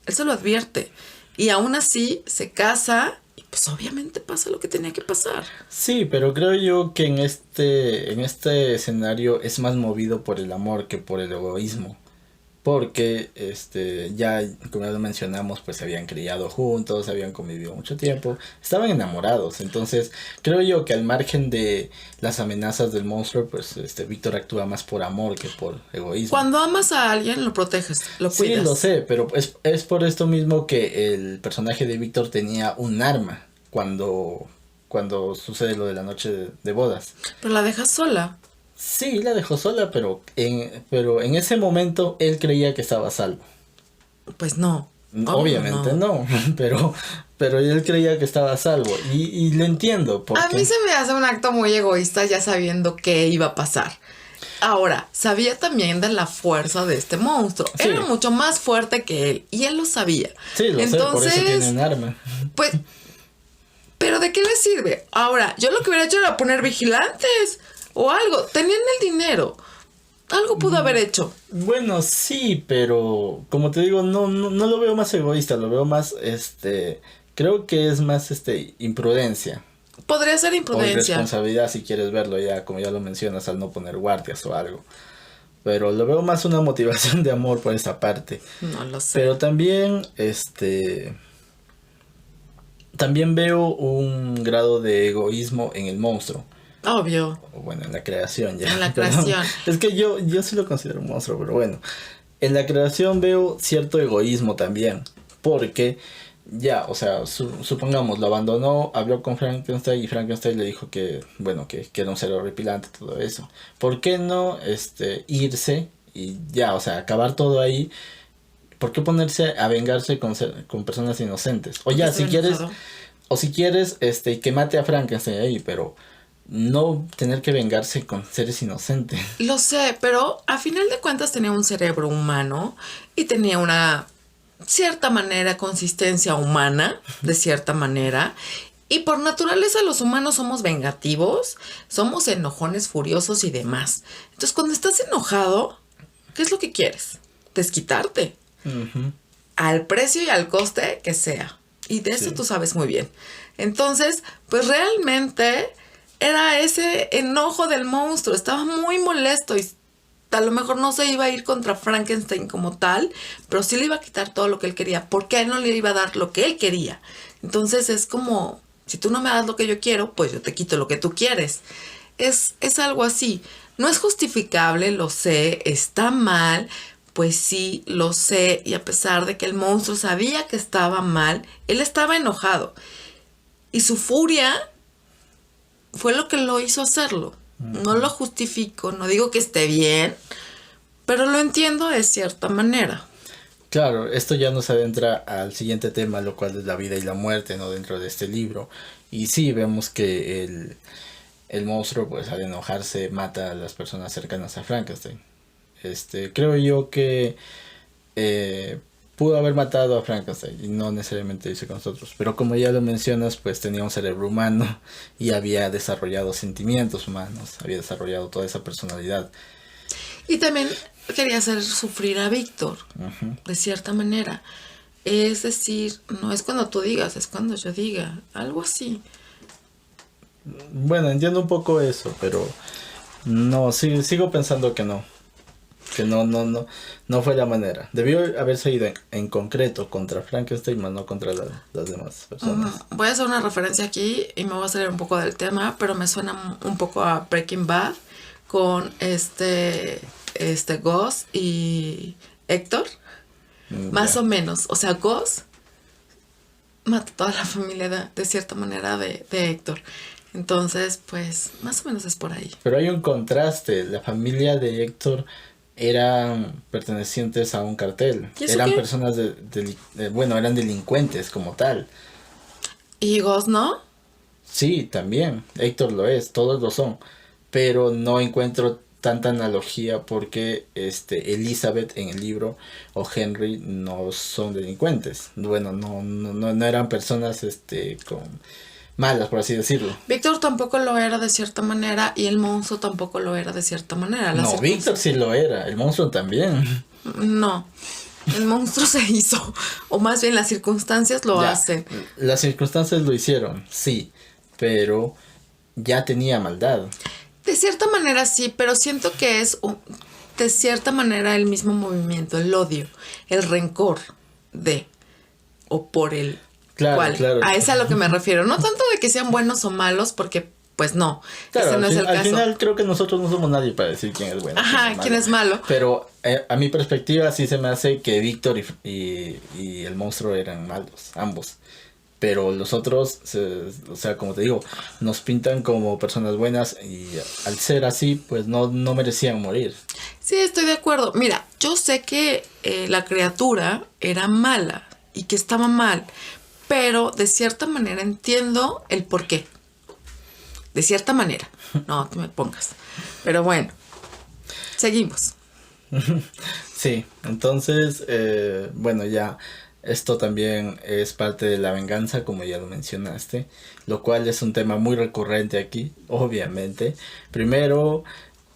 Él se lo advierte. Y aún así se casa y pues obviamente pasa lo que tenía que pasar. Sí, pero creo yo que en este escenario es más movido por el amor que por el egoísmo. Porque ya como ya lo mencionamos, pues se habían criado juntos, habían convivido mucho tiempo, estaban enamorados. Entonces, creo yo que al margen de las amenazas del monstruo, pues Víctor actúa más por amor que por egoísmo. Cuando amas a alguien, lo proteges, lo Sí, cuidas. lo sé, pero es por esto mismo que el personaje de Víctor tenía un arma cuando sucede lo de la noche de bodas. Pero la dejas sola. Sí, la dejó sola, pero en ese momento él creía que estaba a salvo. Pues no. Obviamente no, pero él creía que estaba a salvo y lo entiendo. A mí se me hace un acto muy egoísta ya sabiendo qué iba a pasar. Ahora, sabía también de la fuerza de este monstruo. Sí. Era mucho más fuerte que él y él lo sabía. Sí, lo sé, por eso tiene un arma. Pues, ¿pero de qué le sirve? Ahora, yo lo que hubiera hecho era poner vigilantes o algo. Tenían el dinero. Algo pudo haber hecho. Bueno, sí, pero como te digo, no lo veo más egoísta, lo veo más, creo que es más, imprudencia. Podría ser O imprudencia. irresponsabilidad si quieres verlo ya, como ya lo mencionas, al no poner guardias o algo. Pero lo veo más una motivación de amor por esa parte. No lo sé. Pero también, también veo un grado de egoísmo en el monstruo. Obvio. O bueno, en la creación ya. En la Pero creación. es que yo sí lo considero un monstruo, pero bueno. En la creación veo cierto egoísmo también. Porque ya, o sea, supongamos, lo abandonó, habló con Frankenstein y Frankenstein le dijo que, bueno, que era un ser horripilante, todo eso. ¿Por qué no irse y ya, o sea, acabar todo ahí? ¿Por qué ponerse a vengarse con personas inocentes? O ya, si quieres, que mate a Frankenstein ahí, pero no tener que vengarse con seres inocentes. Lo sé, pero a final de cuentas tenía un cerebro humano y tenía una cierta manera, consistencia humana, de cierta manera. Y por naturaleza los humanos somos vengativos, somos enojones, furiosos y demás. Entonces cuando estás enojado, ¿qué es lo que quieres? Desquitarte. Uh-huh. Al precio y al coste que sea. Y de eso tú sabes muy bien. Entonces, pues realmente era ese enojo del monstruo. Estaba muy molesto y a lo mejor no se iba a ir contra Frankenstein como tal, pero sí le iba a quitar todo lo que él quería, porque a él no le iba a dar lo que él quería. Entonces es como, si tú no me das lo que yo quiero, pues yo te quito lo que tú quieres. Es algo así. No es justificable, lo sé, está mal, pues sí, lo sé, y a pesar de que el monstruo sabía que estaba mal, él estaba enojado. Y su furia fue lo que lo hizo hacerlo. No lo justifico, no digo que esté bien, pero lo entiendo de cierta manera. Claro, esto ya nos adentra al siguiente tema, lo cual es la vida y la muerte, ¿no? Dentro de este libro. Y sí, vemos que el monstruo, pues al enojarse, mata a las personas cercanas a Frankenstein. Creo yo que pudo haber matado a Frankenstein y no necesariamente dice con nosotros. Pero como ya lo mencionas, pues tenía un cerebro humano y había desarrollado sentimientos humanos, había desarrollado toda esa personalidad. Y también quería hacer sufrir a Víctor, de cierta manera. Es decir, no es cuando tú digas, es cuando yo diga, algo así. Bueno, entiendo un poco eso, pero no, sigo pensando que no. Que no fue la manera. Debió haberse ido en concreto contra Frankenstein, más no contra las demás personas. Voy a hacer una referencia aquí y me voy a salir un poco del tema, pero me suena un poco a Breaking Bad con Gus y Héctor. Más o menos. O sea, Gus mata a toda la familia de cierta manera de Héctor. Entonces, pues, más o menos es por ahí. Pero hay un contraste. La familia de Héctor eran pertenecientes a un cartel. Eran qué? personas bueno, eran delincuentes como tal. ¿Y Gus no? Sí, también. Héctor lo es, todos lo son. Pero no encuentro tanta analogía porque Elizabeth en el libro o Henry no son delincuentes. Bueno, no eran personas con malas, por así decirlo. Víctor tampoco lo era de cierta manera y el monstruo tampoco lo era de cierta manera. No, Víctor sí lo era, el monstruo también. No, el monstruo se hizo, o más bien las circunstancias lo hacen. Las circunstancias lo hicieron, sí, pero ya tenía maldad. De cierta manera sí, pero siento que es de cierta manera el mismo movimiento, el odio, el rencor o por el cual. Claro. A eso es a lo que me refiero. No tanto de que sean buenos o malos, porque pues no, claro, ese no es el caso. Al final creo que nosotros no somos nadie para decir quién es bueno. Quién es malo. Pero a mi perspectiva sí se me hace que Víctor y el monstruo eran malos, ambos. Pero los otros, o sea, como te digo, nos pintan como personas buenas y al ser así, pues no merecían morir. Sí, estoy de acuerdo. Mira, yo sé que la criatura era mala y que estaba mal, pero de cierta manera entiendo el por qué. De cierta manera. No te me pongas. Pero bueno, seguimos. Sí, entonces, bueno, ya esto también es parte de la venganza, como ya lo mencionaste, lo cual es un tema muy recurrente aquí, obviamente. Primero,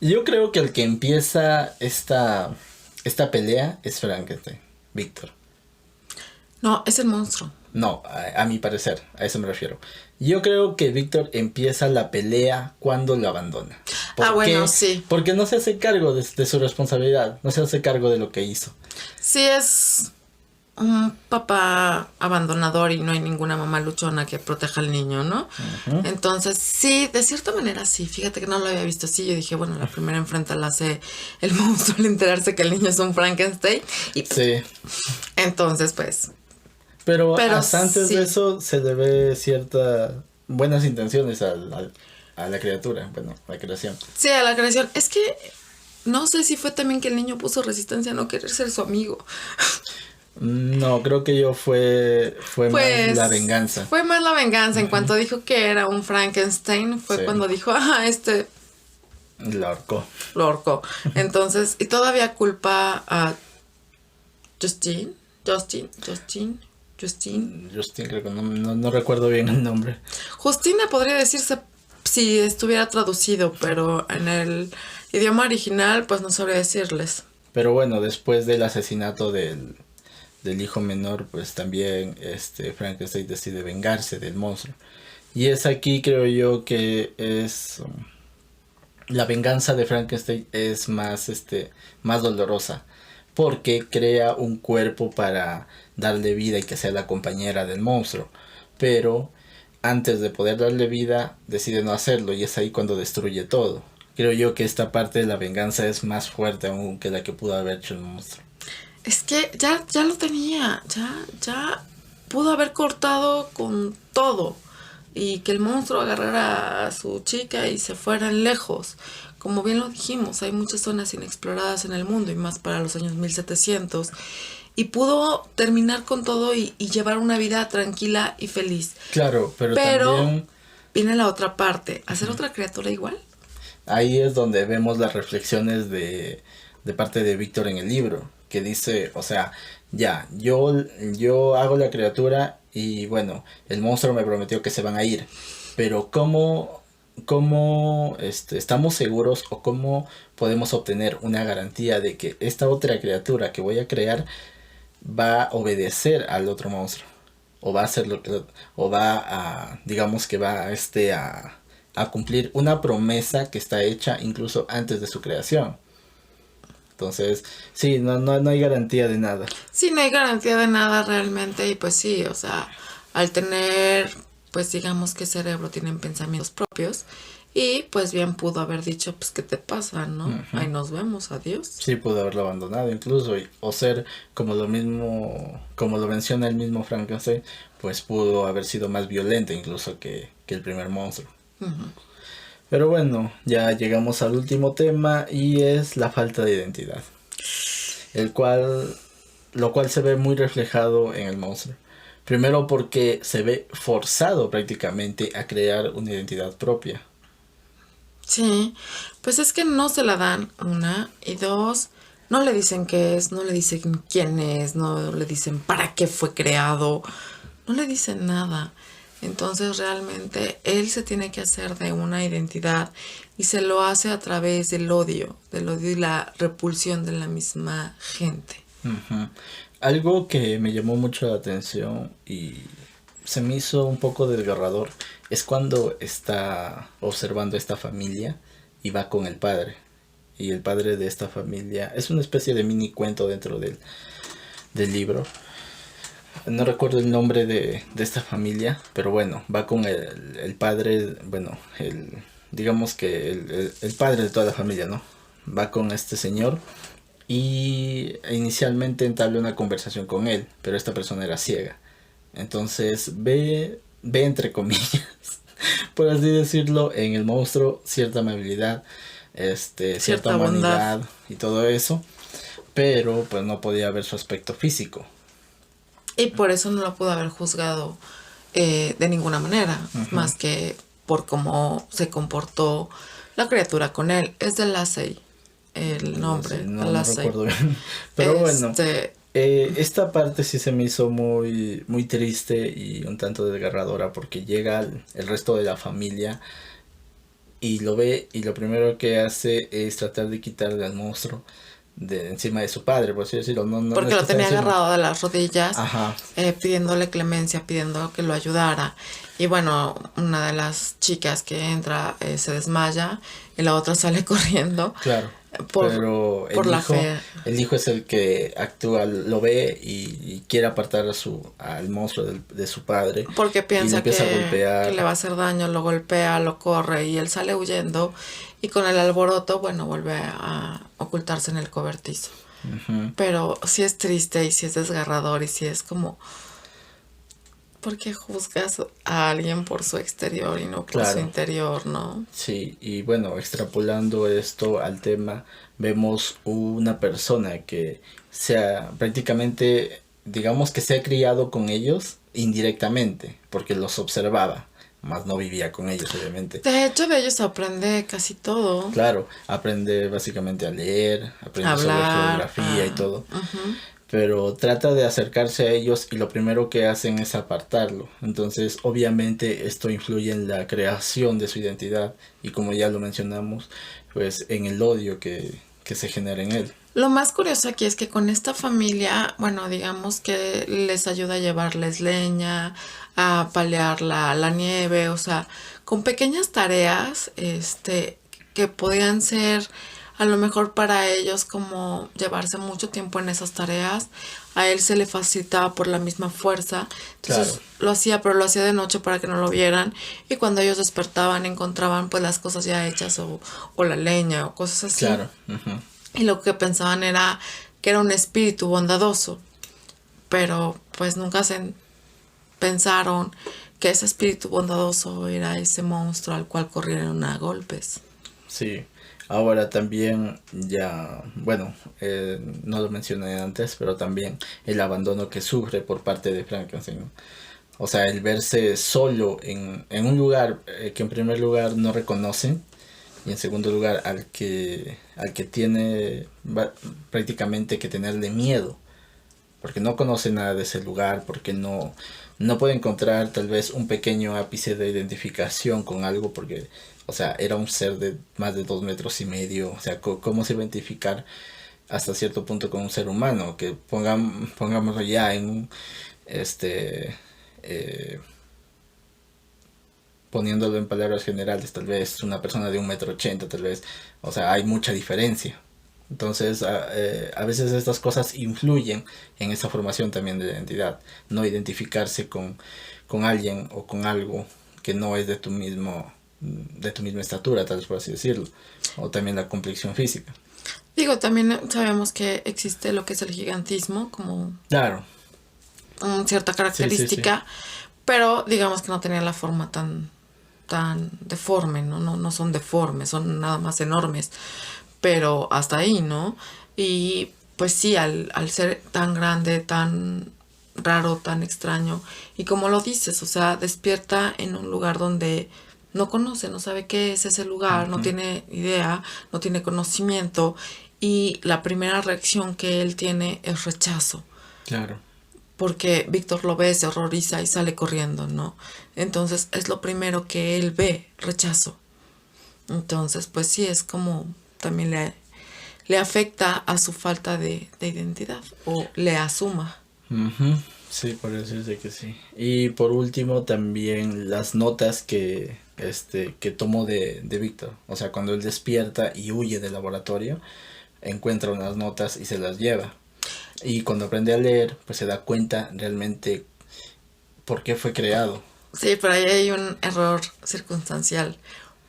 yo creo que el que empieza esta pelea es Frankenstein, Víctor. No, es el monstruo. No, a mi parecer, a eso me refiero. Yo creo que Víctor empieza la pelea cuando lo abandona. Bueno, sí. Porque no se hace cargo de su responsabilidad, no se hace cargo de lo que hizo. Sí, es un papá abandonador y no hay ninguna mamá luchona que proteja al niño, ¿no? Entonces, sí, de cierta manera sí. Fíjate que no lo había visto así. Yo dije, bueno, la primera enfrenta la hace el monstruo al enterarse que el niño es un Frankenstein. Y sí. Entonces, pues... Pero hasta antes de eso se le ve ciertas buenas intenciones a la criatura, bueno, a la creación. Sí, a la creación. Es que no sé si fue también que el niño puso resistencia a no querer ser su amigo. No, creo que fue más la venganza. Fue más la venganza. En cuanto dijo que era un Frankenstein, fue cuando dijo, Lo ahorcó. Lo ahorcó. Entonces, y todavía culpa a Justin, creo que no recuerdo bien el nombre. Justina podría decirse si estuviera traducido, pero en el idioma original pues no sabría decirles. Pero bueno, después del asesinato del hijo menor, pues también Frankenstein decide vengarse del monstruo. Y es aquí, creo yo, que es la venganza de Frankenstein es más dolorosa, porque crea un cuerpo para darle vida y que sea la compañera del monstruo, pero antes de poder darle vida decide no hacerlo y es ahí cuando destruye todo. Creo yo que esta parte de la venganza es más fuerte aún que la que pudo haber hecho el monstruo. Es que ya lo tenía, ya pudo haber cortado con todo y que el monstruo agarrara a su chica y se fueran lejos, como bien lo dijimos, hay muchas zonas inexploradas en el mundo y más para los años 1700. Y pudo terminar con todo y llevar una vida tranquila y feliz. Claro, pero también viene la otra parte, ¿hacer otra criatura igual? ahí es donde vemos las reflexiones de parte de Víctor en el libro, que dice, o sea, ya, yo hago la criatura y bueno, el monstruo me prometió que se van a ir, pero ¿cómo estamos seguros o cómo podemos obtener una garantía de que esta otra criatura que voy a crear va a obedecer al otro monstruo? O va a hacer o va a, digamos que va a cumplir una promesa que está hecha incluso antes de su creación. Entonces, sí, no hay garantía de nada. Sí, no hay garantía de nada realmente y pues sí, o sea, al tener, pues digamos que cerebro tienen pensamientos propios y pues bien pudo haber dicho, pues ¿qué te pasa, no? Ujú. Ahí nos vemos, adiós. Sí, pudo haberlo abandonado incluso, o ser como lo mismo, como lo menciona el mismo Frankenstein, pues pudo haber sido más violento incluso que el primer monstruo. Ujú. Pero bueno, ya llegamos al último tema y es la falta de identidad, lo cual se ve muy reflejado en el monstruo. Primero porque se ve forzado prácticamente a crear una identidad propia. Sí, pues es que no se la dan, una, y dos, no le dicen qué es, no le dicen quién es, no le dicen para qué fue creado, no le dicen nada. Entonces realmente él se tiene que hacer de una identidad y se lo hace a través del odio y la repulsión de la misma gente. Ujú. Algo que me llamó mucho la atención y se me hizo un poco desgarrador es cuando está observando esta familia y va con el padre. Y el padre de esta familia es una especie de mini cuento dentro del libro. No recuerdo el nombre de esta familia, pero bueno, va con el padre, bueno, digamos que el padre de toda la familia, ¿no? Va con este señor y inicialmente entabla una conversación con él, pero esta persona era ciega. Entonces ve entre comillas, por así decirlo, en el monstruo cierta amabilidad, cierta Bondad. humanidad y todo eso, pero pues no podía ver su aspecto físico. Y por eso no lo pudo haber juzgado de ninguna manera, Ujú. más que por cómo se comportó la criatura con él. Es de Lassie, el nombre, No, de no Lassie. recuerdo bien. Pero bueno, Este, esta parte sí se me hizo muy, muy triste y un tanto desgarradora porque llega el resto de la familia y lo ve y lo primero que hace es tratar de quitarle al monstruo de encima de su padre, por así decirlo. No porque es lo que estén tenía haciendo... agarrado de las rodillas, Ajá, pidiéndole clemencia, pidiendo que lo ayudara. Y bueno, una de las chicas que entra se desmaya y la otra sale corriendo claro. por, Pero por la fe. el hijo es el que actúa, lo ve y quiere apartar al monstruo de su padre Porque y le piensa empieza a que le golpear. va a hacer daño, lo golpea, lo corre y él sale huyendo y con el alboroto, bueno, vuelve a ocultarse en el cobertizo. Ujú. Pero sí es triste y sí es desgarrador y sí es como, ¿por qué juzgas a alguien por su exterior y no por su Claro. interior, no? Sí, y bueno, extrapolando esto al tema, vemos una persona que sea prácticamente, digamos que se ha criado con ellos indirectamente, porque los observaba, más no vivía con ellos, obviamente. De hecho, de ellos aprende casi todo. Claro, aprende básicamente a leer, aprende sobre Hablar, geografía y todo, ujú. pero trata de acercarse a ellos y lo primero que hacen es apartarlo. Entonces, obviamente esto influye en la creación de su identidad y como ya lo mencionamos, pues en el odio que se genera en él. Lo más curioso aquí es que con esta familia, bueno, digamos que les ayuda a llevarles leña, a palear la nieve, o sea, con pequeñas tareas, que podían ser a lo mejor para ellos como llevarse mucho tiempo en esas tareas, a él se le facilitaba por la misma fuerza, entonces Claro, lo hacía, pero lo hacía de noche para que no lo vieran, y cuando ellos despertaban encontraban pues las cosas ya hechas o la leña o cosas así. claro. Ujú. Y lo que pensaban era que era un espíritu bondadoso, pero pues nunca se pensaron que ese espíritu bondadoso era ese monstruo al cual corrieron a golpes. Sí, Ahora también ya, bueno, no lo mencioné antes, pero también el abandono que sufre por parte de Frankenstein, ¿no? O sea, el verse solo en un lugar que en primer lugar no reconoce y en segundo lugar al que tiene prácticamente que tenerle miedo porque no conoce nada de ese lugar, porque no puede encontrar tal vez un pequeño ápice de identificación con algo, porque, o sea, era un ser de más de 2 metros y medio, o sea, ¿cómo se va a identificar hasta cierto punto con un ser humano? Que pongámoslo ya en un, este, eh, poniéndolo en palabras generales, tal vez una persona de 1,80 m, tal vez, o sea, hay mucha diferencia. Entonces, a veces estas cosas influyen en esa formación también de identidad. No identificarse con alguien o con algo que no es de tu misma estatura, tal vez por así decirlo. O también la complexión física. Digo, también sabemos que existe lo que es el gigantismo como Claro, cierta sí, sí, sí. característica, pero digamos que no tenía la forma tan deforme, ¿no? No son deformes, son nada más enormes, pero hasta ahí, ¿no? Y pues sí, al ser tan grande, tan raro, tan extraño, y como lo dices, o sea, despierta en un lugar donde no conoce, no sabe qué es ese lugar, no Ujú, tiene idea, no tiene conocimiento, y la primera reacción que él tiene es rechazo, claro. porque Víctor lo ve, se horroriza y sale corriendo, ¿no? Entonces es lo primero que él ve, rechazo. Entonces, pues sí, es como también le afecta a su falta de identidad o le asuma. Ujú, sí, por eso es de que sí. Y por último también las notas que tomó de Víctor. O sea, cuando él despierta y huye del laboratorio, encuentra unas notas y se las lleva. Y cuando aprende a leer, pues se da cuenta realmente por qué fue creado. Sí, pero ahí hay un error circunstancial,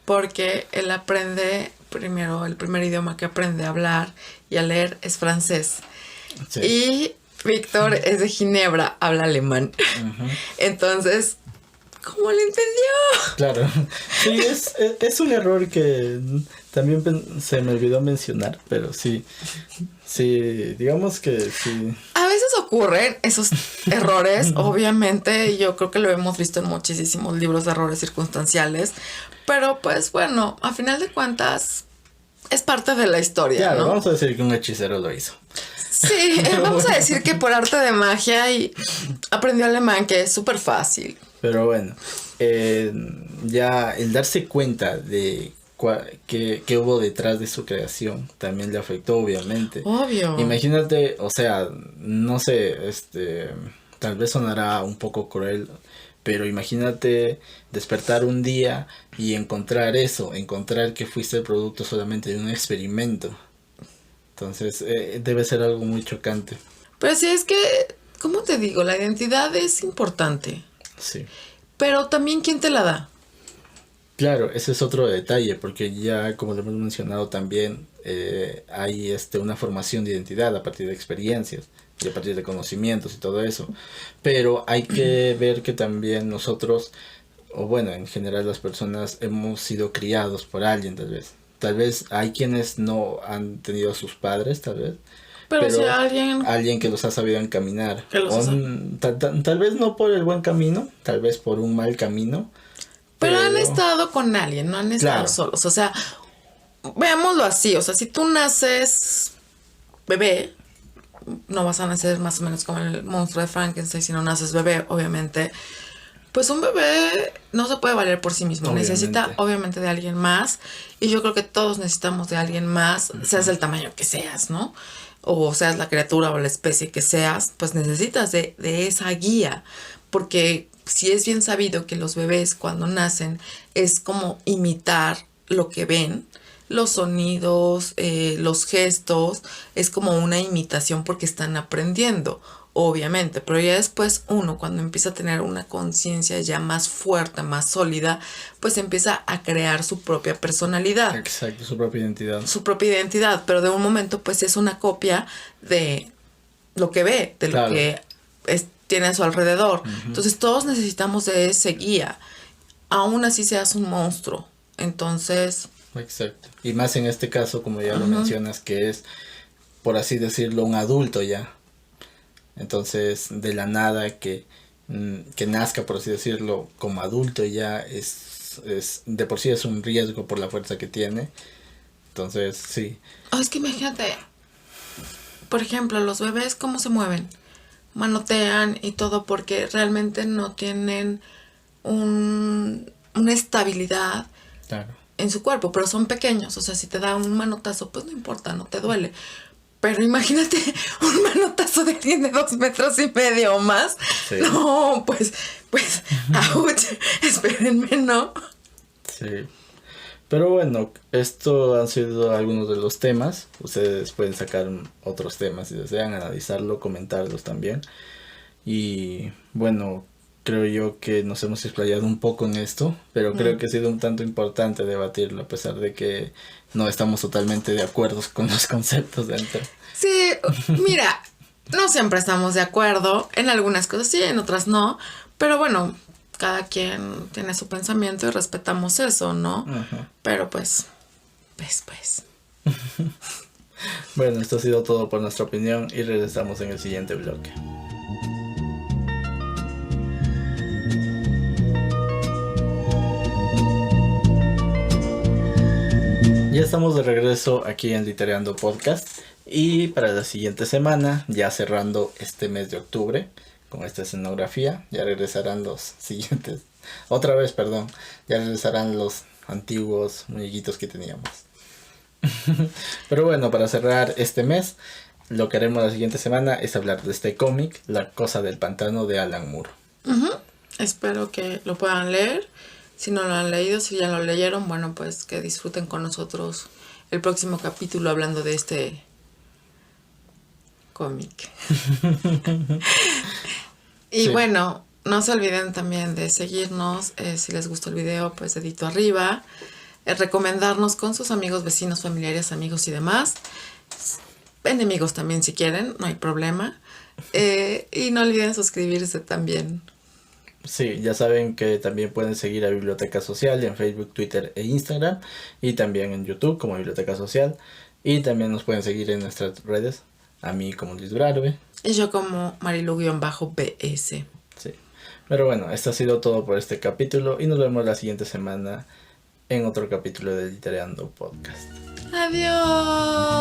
porque él aprende, primero, el primer idioma que aprende a hablar y a leer es francés. Sí. Y Víctor es de Ginebra, habla alemán. Ujú. Entonces, ¿cómo le entendió? Claro, sí, es un error que también se me olvidó mencionar, pero sí, sí, digamos que sí. A veces ocurren esos errores, obviamente, y yo creo que lo hemos visto en muchísimos libros de errores circunstanciales, pero pues bueno, a final de cuentas es parte de la historia, Claro, ¿no? vamos a decir que un hechicero lo hizo. Sí, vamos a decir que por arte de magia y aprendió alemán, que es súper fácil. Pero bueno, eh, ya el darse cuenta de qué hubo detrás de su creación también le afectó, obviamente. Obvio. Imagínate, o sea, no sé, tal vez sonará un poco cruel, pero imagínate despertar un día y encontrar eso, encontrar que fuiste el producto solamente de un experimento. Entonces, debe ser algo muy chocante. Pero sí es que, ¿cómo te digo? La identidad es importante, Sí. pero también ¿quién te la da? Claro, ese es otro detalle, porque ya como lo hemos mencionado también, hay una formación de identidad a partir de experiencias y a partir de conocimientos y todo eso. Pero hay que ver que también nosotros, o bueno, en general las personas hemos sido criados por alguien tal vez. Tal vez hay quienes no han tenido a sus padres, tal vez, Pero si pero alguien alguien que los ha sabido encaminar. que los O usa. tal vez no por el buen camino, tal vez por un mal camino, Pero han pero estado con alguien, no han estado claro. solos. O sea, veámoslo así. O sea, si tú naces bebé, no vas a nacer más o menos como el monstruo de Frankenstein si no naces bebé, obviamente. Pues un bebé no se puede valer por sí mismo. Necesita, Obviamente. obviamente, de alguien más. Y yo creo que todos necesitamos de alguien más, seas el tamaño que seas, ¿no? O seas la criatura o la especie que seas, pues necesitas de esa guía. Porque si es bien sabido que los bebés cuando nacen es como imitar lo que ven, los sonidos, los gestos, es como una imitación porque están aprendiendo, obviamente, pero ya después uno cuando empieza a tener una conciencia ya más fuerte, más sólida, pues empieza a crear su propia personalidad, Exacto, su propia identidad. su propia identidad, pero de un momento pues es una copia de lo que ve, de lo Claro. que tiene a su alrededor. Entonces todos necesitamos de ese guía, aún así seas un monstruo. Entonces, Exacto. Y más en este caso, como ya lo mencionas, que es, por así decirlo, un adulto ya. Entonces, de la nada que nazca, por así decirlo, como adulto ya es de por sí es un riesgo por la fuerza que tiene. Entonces, sí. Oh, es que imagínate, por ejemplo, los bebés, ¿cómo se mueven? Manotean y todo porque realmente no tienen una estabilidad Claro. en su cuerpo, pero son pequeños. O sea, si te da un manotazo, pues no importa, no te duele. Pero imagínate un manotazo de alguien de 2,5 metros o más. Sí. No, pues, ouch, espérenme, ¿no? Sí. Pero bueno, esto han sido algunos de los temas. Ustedes pueden sacar otros temas si desean analizarlo, comentarlos también. Y bueno, creo yo que nos hemos explayado un poco en esto, pero creo que ha sido un tanto importante debatirlo, a pesar de que no estamos totalmente de acuerdo con los conceptos dentro. Sí, mira, no siempre estamos de acuerdo. En algunas cosas sí, en otras no. Pero bueno, cada quien tiene su pensamiento y respetamos eso, ¿no? Ajá. Pero pues. Bueno, esto ha sido todo por nuestra opinión y regresamos en el siguiente bloque. Ya estamos de regreso aquí en Litereando Podcast y para la siguiente semana, ya cerrando este mes de octubre con esta escenografía, ya regresarán los siguientes, otra vez, perdón, ya regresarán los antiguos muñequitos que teníamos. Pero bueno, para cerrar este mes, lo que haremos la siguiente semana es hablar de este cómic, La Cosa del Pantano de Alan Moore. Espero que lo puedan leer. Si no lo han leído, si ya lo leyeron, bueno, pues que disfruten con nosotros el próximo capítulo hablando de este cómic. Y Sí. bueno, no se olviden también de seguirnos. Si les gustó el video, pues dedito arriba. Recomendarnos con sus amigos, vecinos, familiares, amigos y demás. Enemigos también si quieren, no hay problema. Y no olviden suscribirse también. Sí, ya saben que también pueden seguir a Biblioteca Social en Facebook, Twitter e Instagram. Y también en YouTube como Biblioteca Social. Y también nos pueden seguir en nuestras redes. A mí como Luis Brarbe. Y yo como Marilu-BS. Sí. Pero bueno, esto ha sido todo por este capítulo. Y nos vemos la siguiente semana en otro capítulo de Litereando Podcast. Adiós.